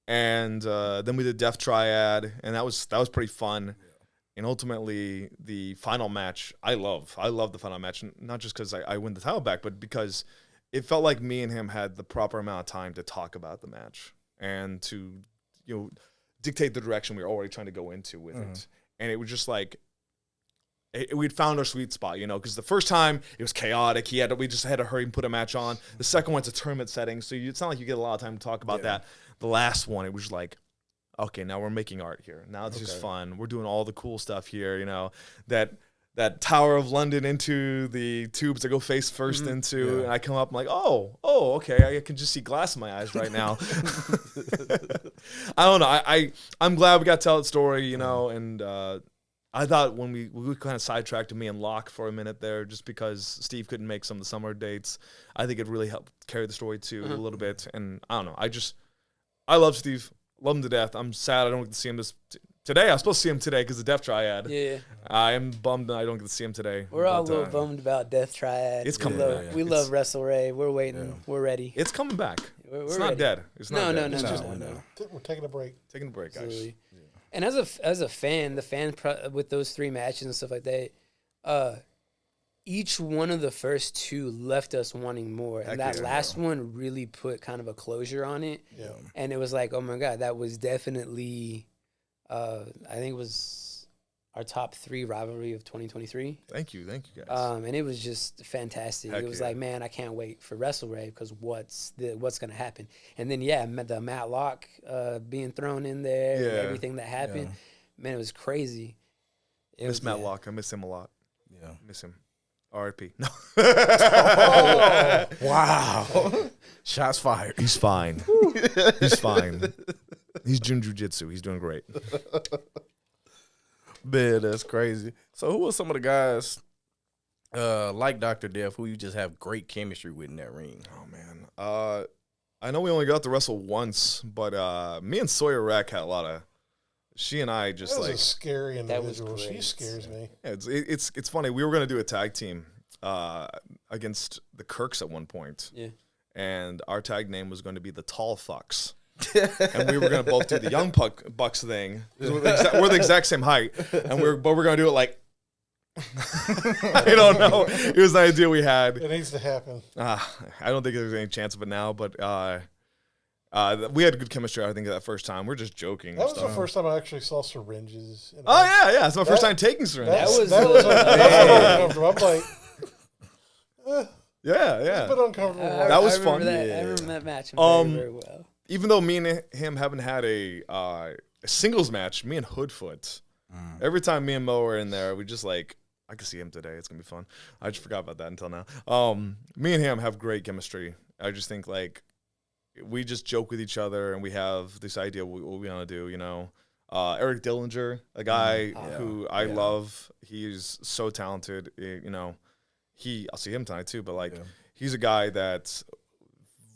and then we did Death Triad, and that was pretty fun. Yeah. And ultimately, the final match, I love the final match, not just because I win the title back, but because it felt like me and him had the proper amount of time to talk about the match and to, dictate the direction we were already trying to go into with it. And it was just like, we'd found our sweet spot, because the first time it was chaotic. We just had to hurry and put a match on. The second one's a tournament setting, so it's not like you get a lot of time to talk about that. The last one, it was like, okay, now we're making art here. Now it's just fun. We're doing all the cool stuff here, that Tower of London into the tubes I go face first into, and I come up, I'm like, oh, okay, I can just see glass in my eyes right now. I don't know. I'm glad we got to tell that story, and I thought when we kind of sidetracked me and Locke for a minute there, just because Steve couldn't make some of the summer dates. I think it really helped carry the story too a little bit. And I don't know. I love Steve. Love him to death. I'm sad I don't get to see him today. I was supposed to see him today because of Death Triad. Yeah. I am bummed that I don't get to see him today. We're all a little bummed about Death Triad. It's coming back. We love Wrestle Ray. We're waiting. Yeah. We're ready. It's coming back. We're not ready. Dead. It's not dead. No. We're taking a break. Taking a break, guys. Absolutely. And as a fan, with those 3 matches and stuff like that, each one of the first 2 left us wanting more. And that last one really put kind of a closure on it. Yeah. And it was like, oh my God, that was definitely, I think it was our top 3 rivalry of 2023. Thank you guys. And it was just fantastic. It was like, man, I can't wait for WrestleRave because what's going to happen. And then the Matlock being thrown in there, and everything that happened, man, it was crazy. Miss Matlock, I miss him a lot. Yeah, miss him. R.I.P. No. Oh, wow. Shots fired. He's fine. He's fine. He's Jun Jiu-Jitsu. He's doing great. Man, that's crazy. So who are some of the guys like Dr. Death who you just have great chemistry with in that ring? Oh, man. I know we only got to wrestle once, but me and Sawyer Rack had a lot of... She and I just that was a scary individual. She scares me. Yeah, it's funny. We were going to do a tag team against the Kirks at one point. Yeah. And our tag name was going to be the Tall Fucks. And we were going to both do the Young Bucks thing. We're the exact same height. And we're going to do it like... I don't know. It was the idea we had. It needs to happen. I don't think there's any chance of it now, but... we had good chemistry, I think, that first time. We're just joking. That was the first time I actually saw syringes. Yeah. It's my first time taking syringes. That was uncomfortable. I'm like, yeah. It's a bit uncomfortable. That was fun. I remember that match very well. Even though me and him haven't had a singles match, me and Hoodfoot, every time me and Mo are in there, we just like, I can see him today. It's going to be fun. I just forgot about that until now. Me and him have great chemistry. I just think, like, we just joke with each other, and we have this idea of what we want to do, Eric Dillinger, a guy who I love. He's so talented. I'll see him tonight too, but he's a guy that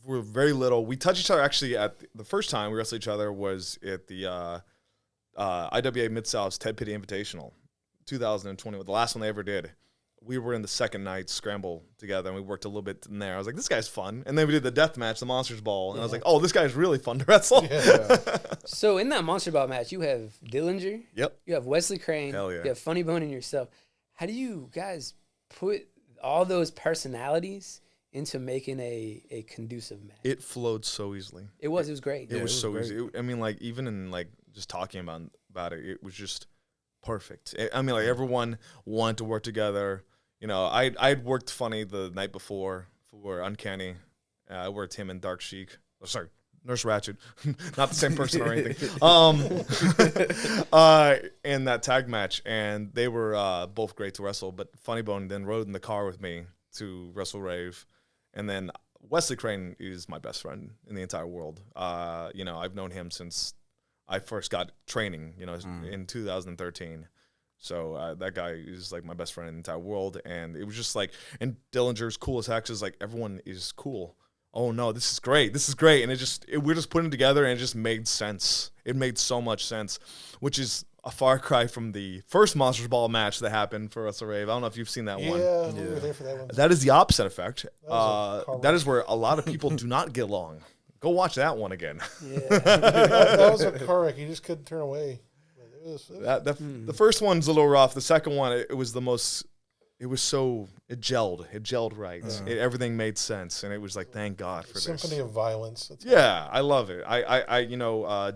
we're very little. We touch each other actually at the first time we wrestled each other was at the IWA Mid-South's Ted Petty Invitational, 2020, the last one they ever did. We were in the second night scramble together, and we worked a little bit in there. I was like, this guy's fun. And then we did the death match, the Monsters Ball. And I was like, oh, this guy's really fun to wrestle. Yeah. So in that Monster Ball match, you have Dillinger. Yep. You have Wesley Crane. Hell yeah. You have Funny Bone and yourself. How do you guys put all those personalities into making a conducive match? It flowed so easily. It was great. It was so easy. Even in just talking about it, it was just perfect. Everyone wanted to work together. I'd worked Funny the night before for Uncanny. I worked him in Dark Sheik. Oh, sorry, Nurse Ratchet. Not the same person or anything. In that tag match, and they were both great to wrestle. But Funny Bone then rode in the car with me to Wrestle Rave, and then Wesley Crane is my best friend in the entire world. I've known him since I first got training, in 2013. So that guy is like my best friend in the entire world. And it was just like, and Dillinger's cool as heck. Is like, everyone is cool. Oh no, this is great. This is great. And we're just putting it together and it just made sense. It made so much sense, which is a far cry from the first Monsters Ball match that happened for Russell Rave. I don't know if you've seen that one. Yeah, we were there for that one. That is the opposite effect. That Is where a lot of people do not get along. Go watch that one again. Yeah. that was a car wreck. You just couldn't turn away. The first one's a little rough. The second one, it was the most. It gelled. It gelled right. Everything made sense, and it was like, thank God for Symphony this. of violence. I love it.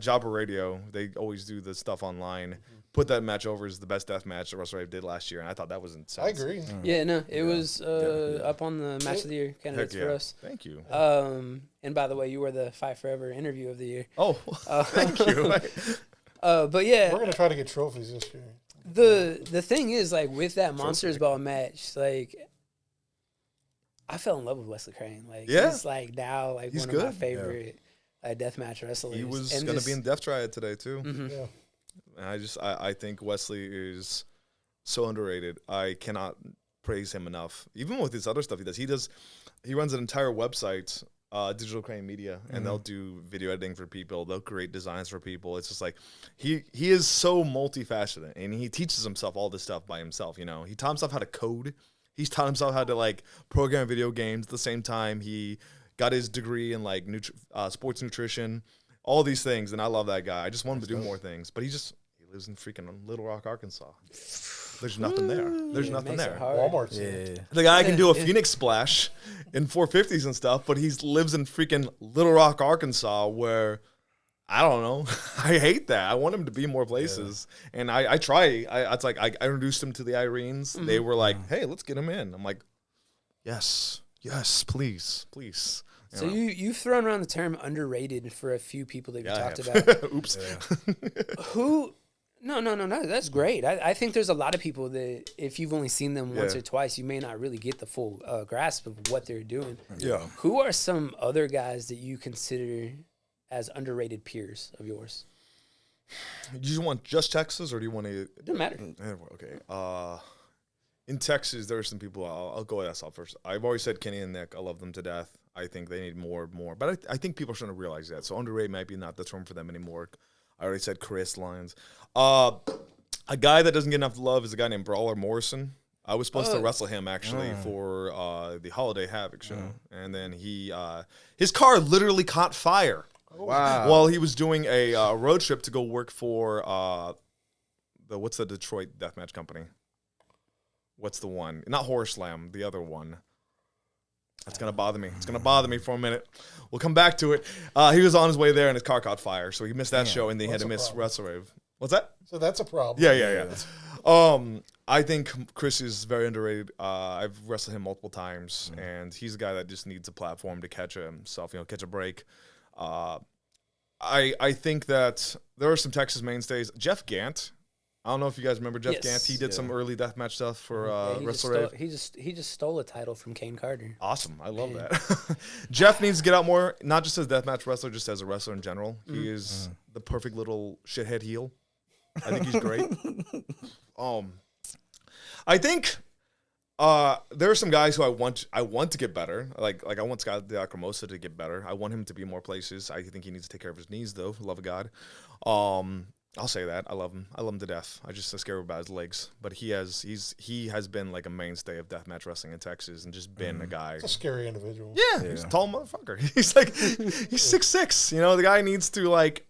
Jobber Radio, they always do the stuff online. Put that match over as the best death match that Russell Rave did last year, and I thought that was insane. I agree. Yeah, no, it was up on the match of the year candidates for us. Thank you. And by the way, you were the Fight Forever interview of the year. Oh, thank you. But yeah, We're gonna try to get trophies this year. the thing is, like, with that Monsters Ball match, like, I fell in love with Wesley Crane. Like, he's like now like He's one of my good. favorite deathmatch wrestlers. He was And going to this- be in Death Triad today too. Yeah. And I think Wesley is so underrated. I cannot praise him enough. Even with his other stuff he does, he runs an entire website, Digital Crane Media, and they'll do video editing for people. They'll create designs for people. It's just like he is so multifaceted, and he teaches himself all this stuff by himself. He taught himself how to code. He's taught himself how to like program video games. At the same time, he got his degree in like sports nutrition, all these things, and I love that guy. I just want him to do more things, but he lives in freaking Little Rock, Arkansas. There's nothing there. There's nothing makes it there. hard. Walmart's. Yeah. The guy can do a Phoenix splash in 450s and stuff, but he lives in freaking Little Rock, Arkansas, where I don't know. I hate that. I want him to be more places, and I try. I introduced him to the Irenes. They were like, "Hey, let's get him in." I'm like, "Yes, please." So you've thrown around the term underrated for a few people that you Yeah, I talked have. about. Oops. Who? No. That's great. I think there's a lot of people that if you've only seen them once Yeah. or twice, you may not really get the full grasp of what they're doing. Yeah. Who are some other guys that you consider as underrated peers of yours? Do you want just Texas, or do you want to? Doesn't matter. Okay. In Texas, there are some people. I'll go with myself first. I've always said Kenny and Nick. I love them to death. I think they need more, but I think people are starting to realize that. So underrated might be not the term for them anymore. I already said Chris Lyons. A guy that doesn't get enough love is a guy named Brawler Morrison. I was supposed to wrestle him actually for the Holiday Havoc show, and then his car literally caught fire. Wow. While he was doing a road trip to go work for what's the Detroit deathmatch company? What's the one? Not Horror Slam, the other one. That's going to bother me. It's going to bother me for a minute. We'll come back to it. He was on his way there and his car caught fire, so he missed that show and then he had to miss Wrestle Rave. What's that? So that's a problem. Yeah. I think Chris is very underrated. I've wrestled him multiple times, and he's a guy that just needs a platform to catch himself, catch a break. I think that there are some Texas mainstays. Jeff Gant. I don't know if you guys remember Jeff Yes. Gant. He did some early deathmatch stuff for he, just Wrestle stole, Rave. he just stole a title from Kane Carter. Awesome. I love that. Jeff needs to get out more, not just as a deathmatch wrestler, just as a wrestler in general. He is the perfect little shithead heel. I think he's great. I think there are some guys who I want to get better. Like I want Scott Diacrimosa to get better. I want him to be more places. I think he needs to take care of his knees, though. Love of God. I'll say that. I love him. I love him to death. I just scared about his legs. But he has been like a mainstay of deathmatch wrestling in Texas and just been a guy. It's a scary individual. Yeah, he's a tall motherfucker. He's 6'6". The guy needs to like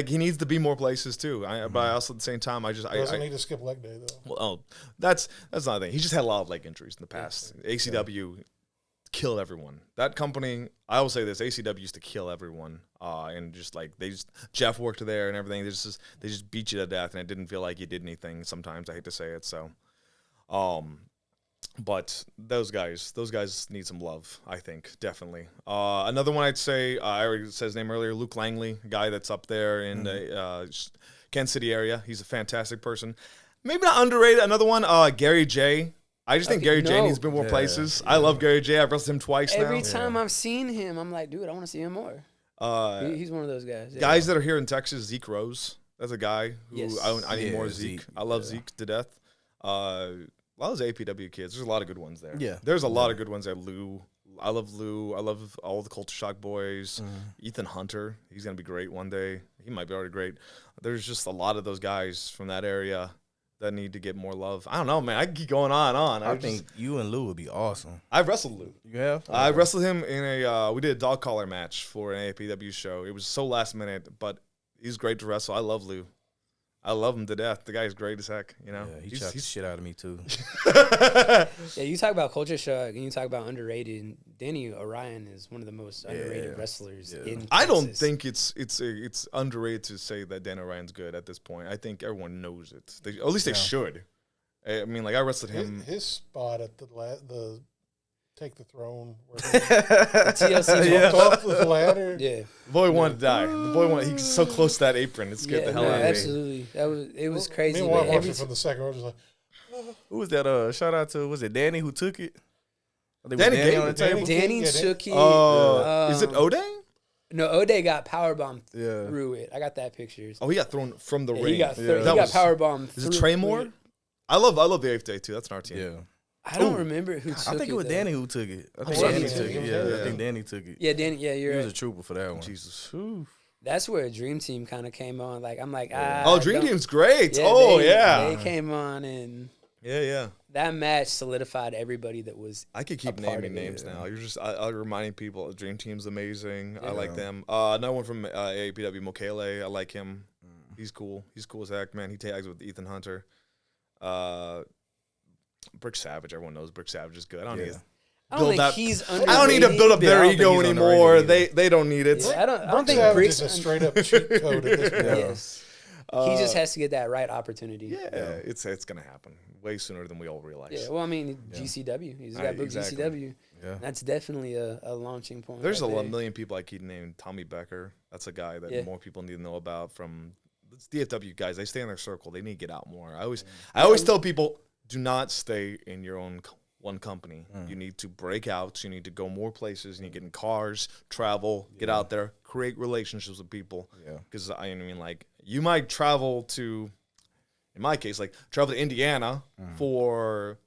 he needs to be more places too. But I also at the same time Doesn't need to skip leg day though. well, that's not a thing. He just had a lot of leg injuries in the past. ACW killed everyone. That company, I will say this, ACW used to kill everyone. And just like Jeff worked there and everything. They just beat you to death, and it didn't feel like you did anything. Sometimes I hate to say it. So, but those guys need some love. I think definitely. Another one I'd say, I already said his name earlier, Luke Langley, a guy that's up there in the Kansas City area. He's a fantastic person. Maybe not underrated. Another one, Gary J. I just think Gary J needs to be more places. I love Gary J. I've wrestled him twice Every now. time I've seen him, I'm like, dude, I want to see him more. He's one of those guys. Yeah. Guys that are here in Texas, Zeke Rose. That's a guy who I need more Zeke. Zeke. I love Zeke to death. A lot of those APW kids. There's a lot of good ones there. Yeah. There's a lot of good ones there. Lou. I love Lou. I love all the Culture Shock boys. Ethan Hunter. He's going to be great one day. He might be already great. There's just a lot of those guys from that area that need to get more love. I don't know, man. I can keep going on and on. I think you and Lou would be awesome. I've wrestled Lou. You have? I wrestled him in we did a dog collar match for an APW show. It was so last minute, but he's great to wrestle. I love Lou. I love him to death. The guy's great as heck, you know. Yeah, he chopped the shit out of me too. Yeah, you talk about culture shock and you talk about underrated. Danny Orion is one of the most underrated wrestlers in Texas. I don't think it's underrated to say that Dan Orion's good at this point. I think everyone knows it. At least they should. I mean, like I wrestled him. His spot at the Take the Throne, where TLC jumped off the ladder. Yeah, The boy wanted to die. The boy he's so close to that apron. It scared the hell out of me. absolutely. It was crazy. Meanwhile, but watching from the second row, just like, Who was that? Shout out to, was it Danny who took it? I think it was Danny Danny gave on the it. table. Danny Yeah, took it. Is it O'Day? No, O'Day got powerbombed Yeah. through it. I got that pictures. Oh, he got thrown from the Yeah, ring. he got Yeah. he That got was- powerbombed. Is it through Trey Moore? I love the 8th Day too. That's an RTM. Yeah. I don't remember who took it. I think it was though. Danny who took it. I think Yeah, Danny he took did. it. He was Yeah, there. I think Danny took it. Yeah, Danny. Yeah, He you're was right. a trooper for that one. Jesus. That's where Dream Team kind of came on. Like I'm like, Oh, Dream don't- Team's great. Yeah, Oh, they, yeah. They came on and Yeah. that match solidified everybody that was. I could keep a part naming of it. names now. You're just I'm reminding people. Dream Team's amazing. I like them. Another one from APW, Mokele. I like him. He's cool. He's cool as heck, man. He tags with Ethan Hunter. Brick Savage. Everyone knows Brick Savage is good. I don't need. I don't think that- he's I don't need to build up Yeah, I their don't think ego he's anymore. underrated They don't need it. Yeah, I don't think Savage Brick's is a straight up cheat code at this point. Yes. He just has to get that right opportunity. Yeah, it's gonna happen way sooner than we all realize. Yeah, well, I mean, GCW. He's got booked Exactly. GCW. Yeah. That's definitely a launching point. There's right a there. million people I keep naming. Tommy Becker. That's a guy that more people need to know about. From it's DFW guys, they stay in their circle. They need to get out more. I always tell people, do not stay in your own one company. You need to break out. You need to go more places. You need to get in cars, travel, get out there, create relationships with people. Yeah. Because I mean, like you might travel to, in my case, like travel to Indiana for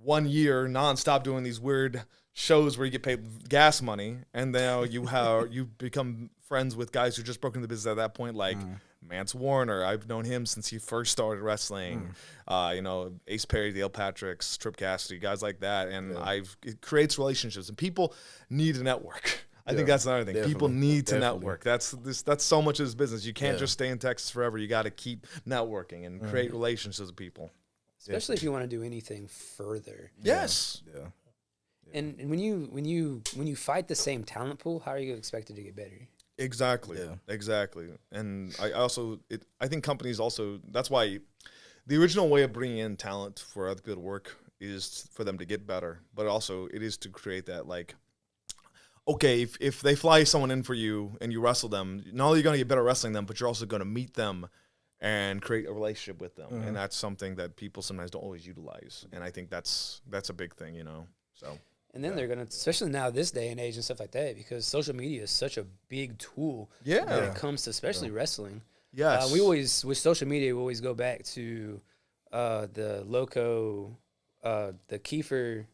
1 year nonstop doing these weird shows where you get paid gas money, and then you become friends with guys who just broke into the business at that point, like Mance Warner. I've known him since he first started wrestling. Ace Perry, Dale Patricks, Trip Cassidy, guys like that, and it creates relationships, and people need a network. I think that's another thing. People need to network. That's so much of this business. You can't just stay in Texas forever. You got to keep networking and create relationships with people. Especially if you want to do anything further. Yes. Yeah. And when you fight the same talent pool, how are you expected to get better? Exactly. Yeah. Exactly. And I think companies also, that's why the original way of bringing in talent for other people to work is for them to get better, but also it is to create that, like, okay, if they fly someone in for you and you wrestle them, not only are you going to get better wrestling them, but you're also going to meet them and create a relationship with them. And that's something that people sometimes don't always utilize. And I think that's a big thing, so. And then they're gonna, especially now this day and age and stuff like that, because social media is such a big tool when it comes to especially wrestling. Yes. We always, with social media, we always go back to the Loco, the Kiefer,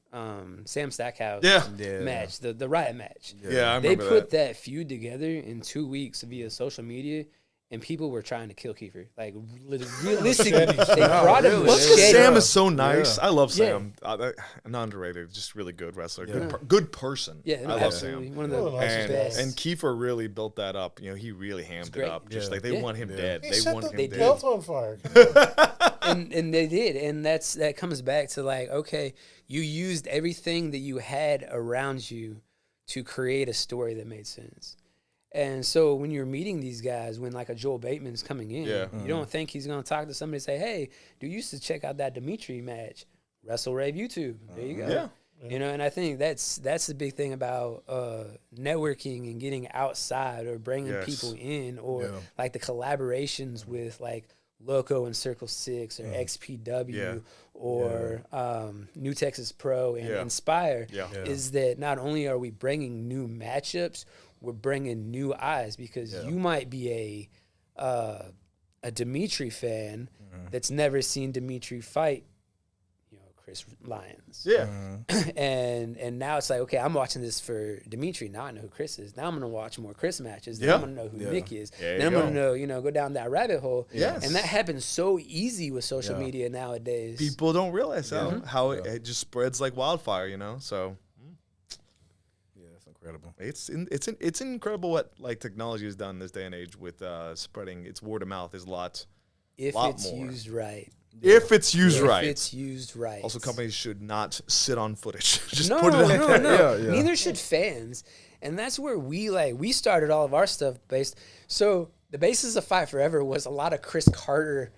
Sam Stackhouse match, the Riot match. Yeah, I They remember put that feud together in 2 weeks via social media, and people were trying to kill Kiefer. Like, realistically, they brought him Well, it's because machete. Sam is so nice. I love Yeah. Sam. Not underrated, just really good wrestler. Good person. Yeah, no, I love absolutely. Sam. One of the One of the nicest best. And Kiefer really built that up. He really hammed it great. up. Just Yeah. like they want him dead. He They set want the him They dead. belt on fire. and they did, and that comes back to, like, okay, you used everything that you had around you to create a story that made sense. And so when you're meeting these guys, when like a Joel Bateman's coming in, you don't think he's going to talk to somebody and say, hey, do you used to check out that Dimitri match? Wrestle Rave YouTube. There you go. Yeah. And I think that's the big thing about networking and getting outside or bringing people in, or like the collaborations with like Loco and Circle 6 or XPW or New Texas Pro and Inspire is that not only are we bringing new matchups, we're bringing new eyes, because you might be a Dimitri fan that's never seen Dimitri fight, Chris Lyons. Yeah. And now it's like, okay, I'm watching this for Dimitri. Now I know who Chris is. Now I'm going to watch more Chris matches. Then I'm going to know who Nick is. Then I'm going to know, go down that rabbit hole. Yes. And that happens so easy with social media nowadays. People don't realize how it just spreads like wildfire, So Yeah, it's incredible. it's incredible what like technology has done this day and age with spreading. Its word of mouth is a lot if lot it's more. used right. If it's used right. If it's used right. Also, companies should not sit on footage. Just no, put it out there. No. Yeah. Neither should fans. And that's where we started all of our stuff based. So the basis of Fight Forever was a lot of Chris Carter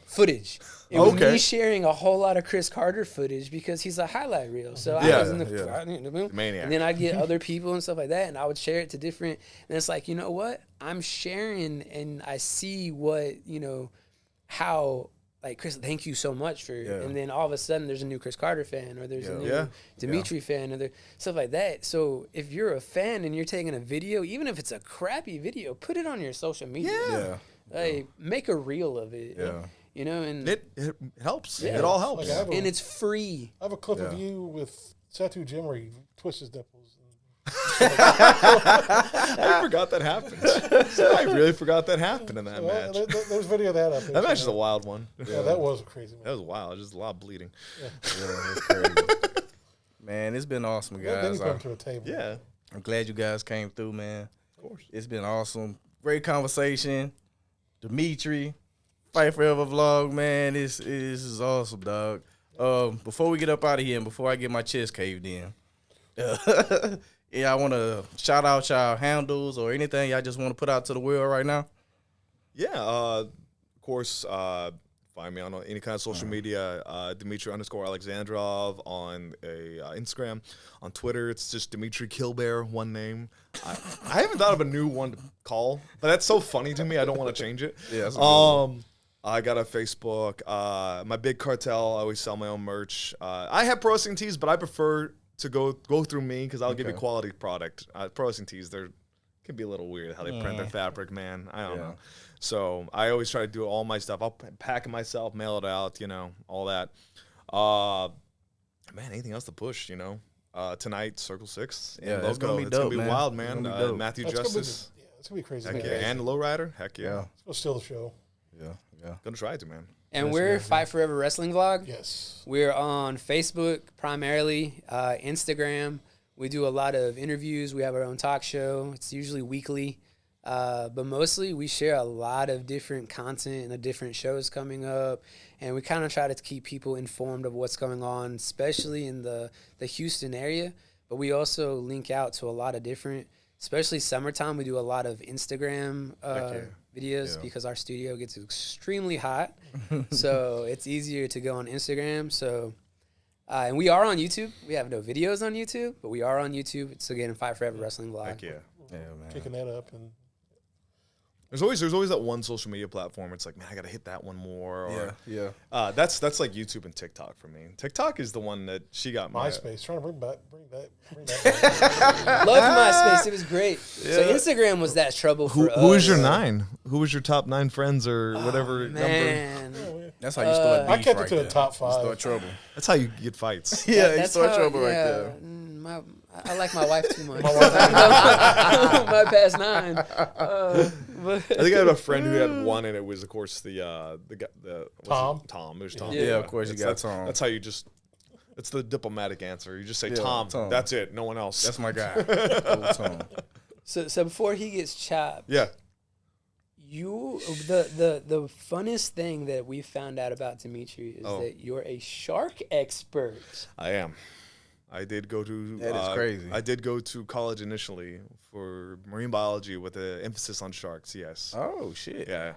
footage. It was me sharing a whole lot of Chris Carter footage because he's a highlight reel. So I was in the Maniac. and then I'd get other people and stuff like that, and I would share it to different. And it's like, you know what? I'm sharing, and I see what how. Like, Chris, thank you so much for and then all of a sudden there's a new Chris Carter fan, or there's a new Dimitri fan, or stuff like that. So if you're a fan and you're taking a video, even if it's a crappy video, put it on your social media. Like, make a reel of it. And It helps. It all helps. Like and it's free. I have a clip of you with Satu Jim where he twists his nipples. I forgot that happened. I really forgot that happened in that match. There's video of that up there. That match is a wild one. Yeah, that was a crazy match. That was wild. Just a lot of bleeding. It's crazy. Man, it's been awesome, Then guys. you put him to a table. Yeah. I'm glad you guys came through, man. Of course. It's been awesome. Great conversation. Dimitri, Fight Forever vlog, man. This is awesome, dog. Before we get up out of here and before I get my chest caved in, I want to shout out y'all handles or anything y'all just want to put out to the world right now. Yeah. Of course, find me on any kind of social media, Dimitri_Alexandrov on Instagram. On Twitter, it's just Dimitri Killbear, one name. I haven't thought of a new one to call, but that's so funny to me. I don't want to change it. Yeah, that's a good one. I got a Facebook. My Big Cartel, I always sell my own merch. I have Pro Wrestling tees, but I prefer to go through me because I'll give you quality product. Pro Wrestling tees, they can be a little weird how they print their fabric, man. I don't know. So I always try to do all my stuff. I'll pack it myself, mail it out, all that. Man, anything else to push, tonight, Circle 6. Yeah, Logo. it's gonna be It's dope, gonna be man. wild, It's man. gonna be dope. Matthew It's Justice. gonna be crazy. Heck yeah. And Lowrider. Heck yeah. It's gonna steal the show. Yeah. Gonna try to, man. And we're Fight Forever Wrestling Vlog. Yes. We're on Facebook primarily, Instagram. We do a lot of interviews. We have our own talk show. It's usually weekly. But mostly we share a lot of different content and the different shows coming up. And we kind of try to keep people informed of what's going on, especially in the Houston area. But we also link out to a lot of different, especially summertime, we do a lot of Instagram videos because our studio gets extremely hot. So it's easier to go on Instagram. So, and we are on YouTube. We have no videos on YouTube, but we are on YouTube. It's again Fight Forever Wrestling Vlog. Heck yeah. Yeah, man. Kicking that up and There's always that one social media platform. It's like, man, I gotta hit that one more. Or, Yeah. That's like YouTube and TikTok for me. TikTok is the one that she got my MySpace. Trying to bring that back. Love MySpace. It was great. So Instagram was that trouble for us. Who was your 9? Who was your top 9 friends or whatever number? Man. That's how you start beef I kept right it to the there. top You 5. start trouble. That's how you get fights. Yeah, you That's start how- trouble right yeah, there. I like my wife too much. My past 9. I think I have a friend who had one, and it was, of course, the guy, Tom? Tom. It was Tom. Yeah, of course you got That's- Tom. That's how you just. It's the diplomatic answer. You just say Yeah, Tom. Tom. That's it. No one else. That's my guy. Old Tom. So before he gets chopped, yeah. the funnest thing that we found out about Dimitri is that you're a shark expert. I am. I did go to. That is crazy. I did go to college initially for marine biology with an emphasis on sharks. Yes. Oh shit. Yeah.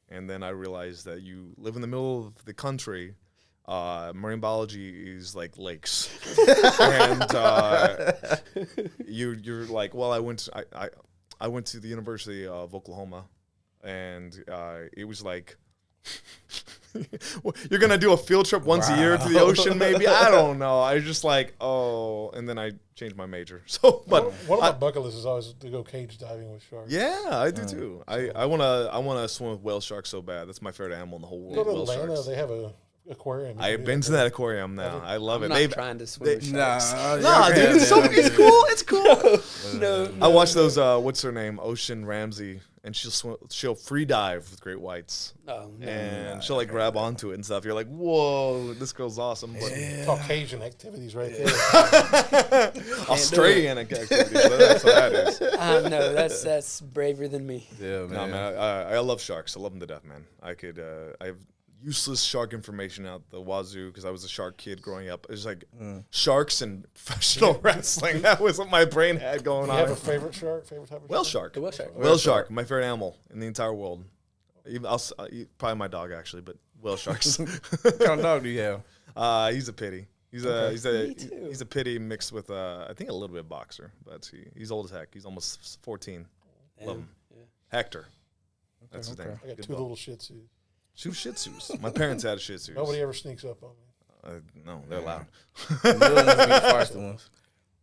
And then I realized that you live in the middle of the country. Marine biology is like lakes, and you're like, well, I went to the University of Oklahoma, and it was like You're gonna do a field trip once a year to the ocean, maybe? I don't know. I just like, and then I changed my major. So, but one of my bucket lists is always to go cage diving with sharks. yeah, I do too. I wanna swim with whale sharks so bad. That's my favorite animal in the whole world. Go to Whale Atlanta, sharks. they have a aquarium. I've been to that aquarium now. I love it. I'm not trying to swim with sharks. Nah, dude, it's cool. It's cool. No, I watch those. What's her name? Ocean Ramsey, and she'll free dive with great whites, Oh, no. and she'll like grab onto it and stuff. You're like, whoa, this girl's awesome. But Caucasian activities right there. Australian activities. That's what that is. No, that's braver than me. Yeah, man. No, man, I love sharks. I love them to death, man. I have useless shark information out the wazoo because I was a shark kid growing up. It was like sharks and professional wrestling. That was what my brain had going You on. have a favorite shark? Favorite type of Whale shark? shark. The whale shark. Whale shark, my favorite animal in the entire world. Even, probably my dog actually, but whale sharks. What kind of dog do you have? He's a pity. He's Me too. he's a pity mixed with I think a little bit of boxer, but he's old as heck. He's almost 14. Love him. Yeah. Hector. That's his name. I got Good two dog. little Shih Tzus. Two Shih Tzus. My parents had a Shih Tzus. Nobody ever sneaks up on me. No, they're loud. The little ones be the faster ones.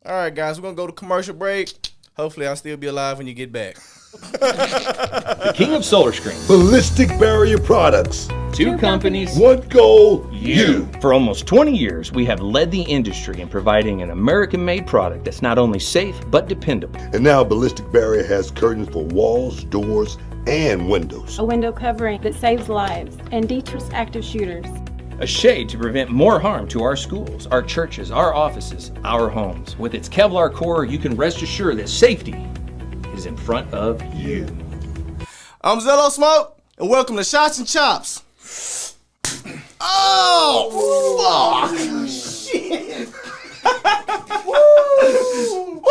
All right, guys, we're gonna go to commercial break. Hopefully, I'll still be alive when you get back. The king of solar screens. Ballistic Barrier Products. Two companies. One goal, you. For almost 20 years, we have led the industry in providing an American-made product that's not only safe, but dependable. And now Ballistic Barrier has curtains for walls, doors, and windows. A window covering that saves lives and deters active shooters. A shade to prevent more harm to our schools, our churches, our offices, our homes. With its Kevlar core, you can rest assured that safety is in front of you. I'm Zello Smoke, and welcome to Shots and Chops. Oh, fuck! Shit! Woo!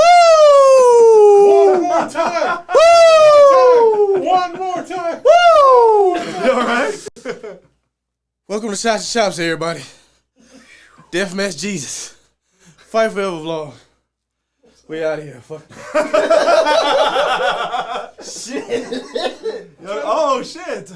One more time! Woo! One more time! Woo! You all right? Welcome to Shots and Chops, everybody. Deathmatch Jesus. Fight forever vlog. We out of here. Fuck. Shit. Oh, shit.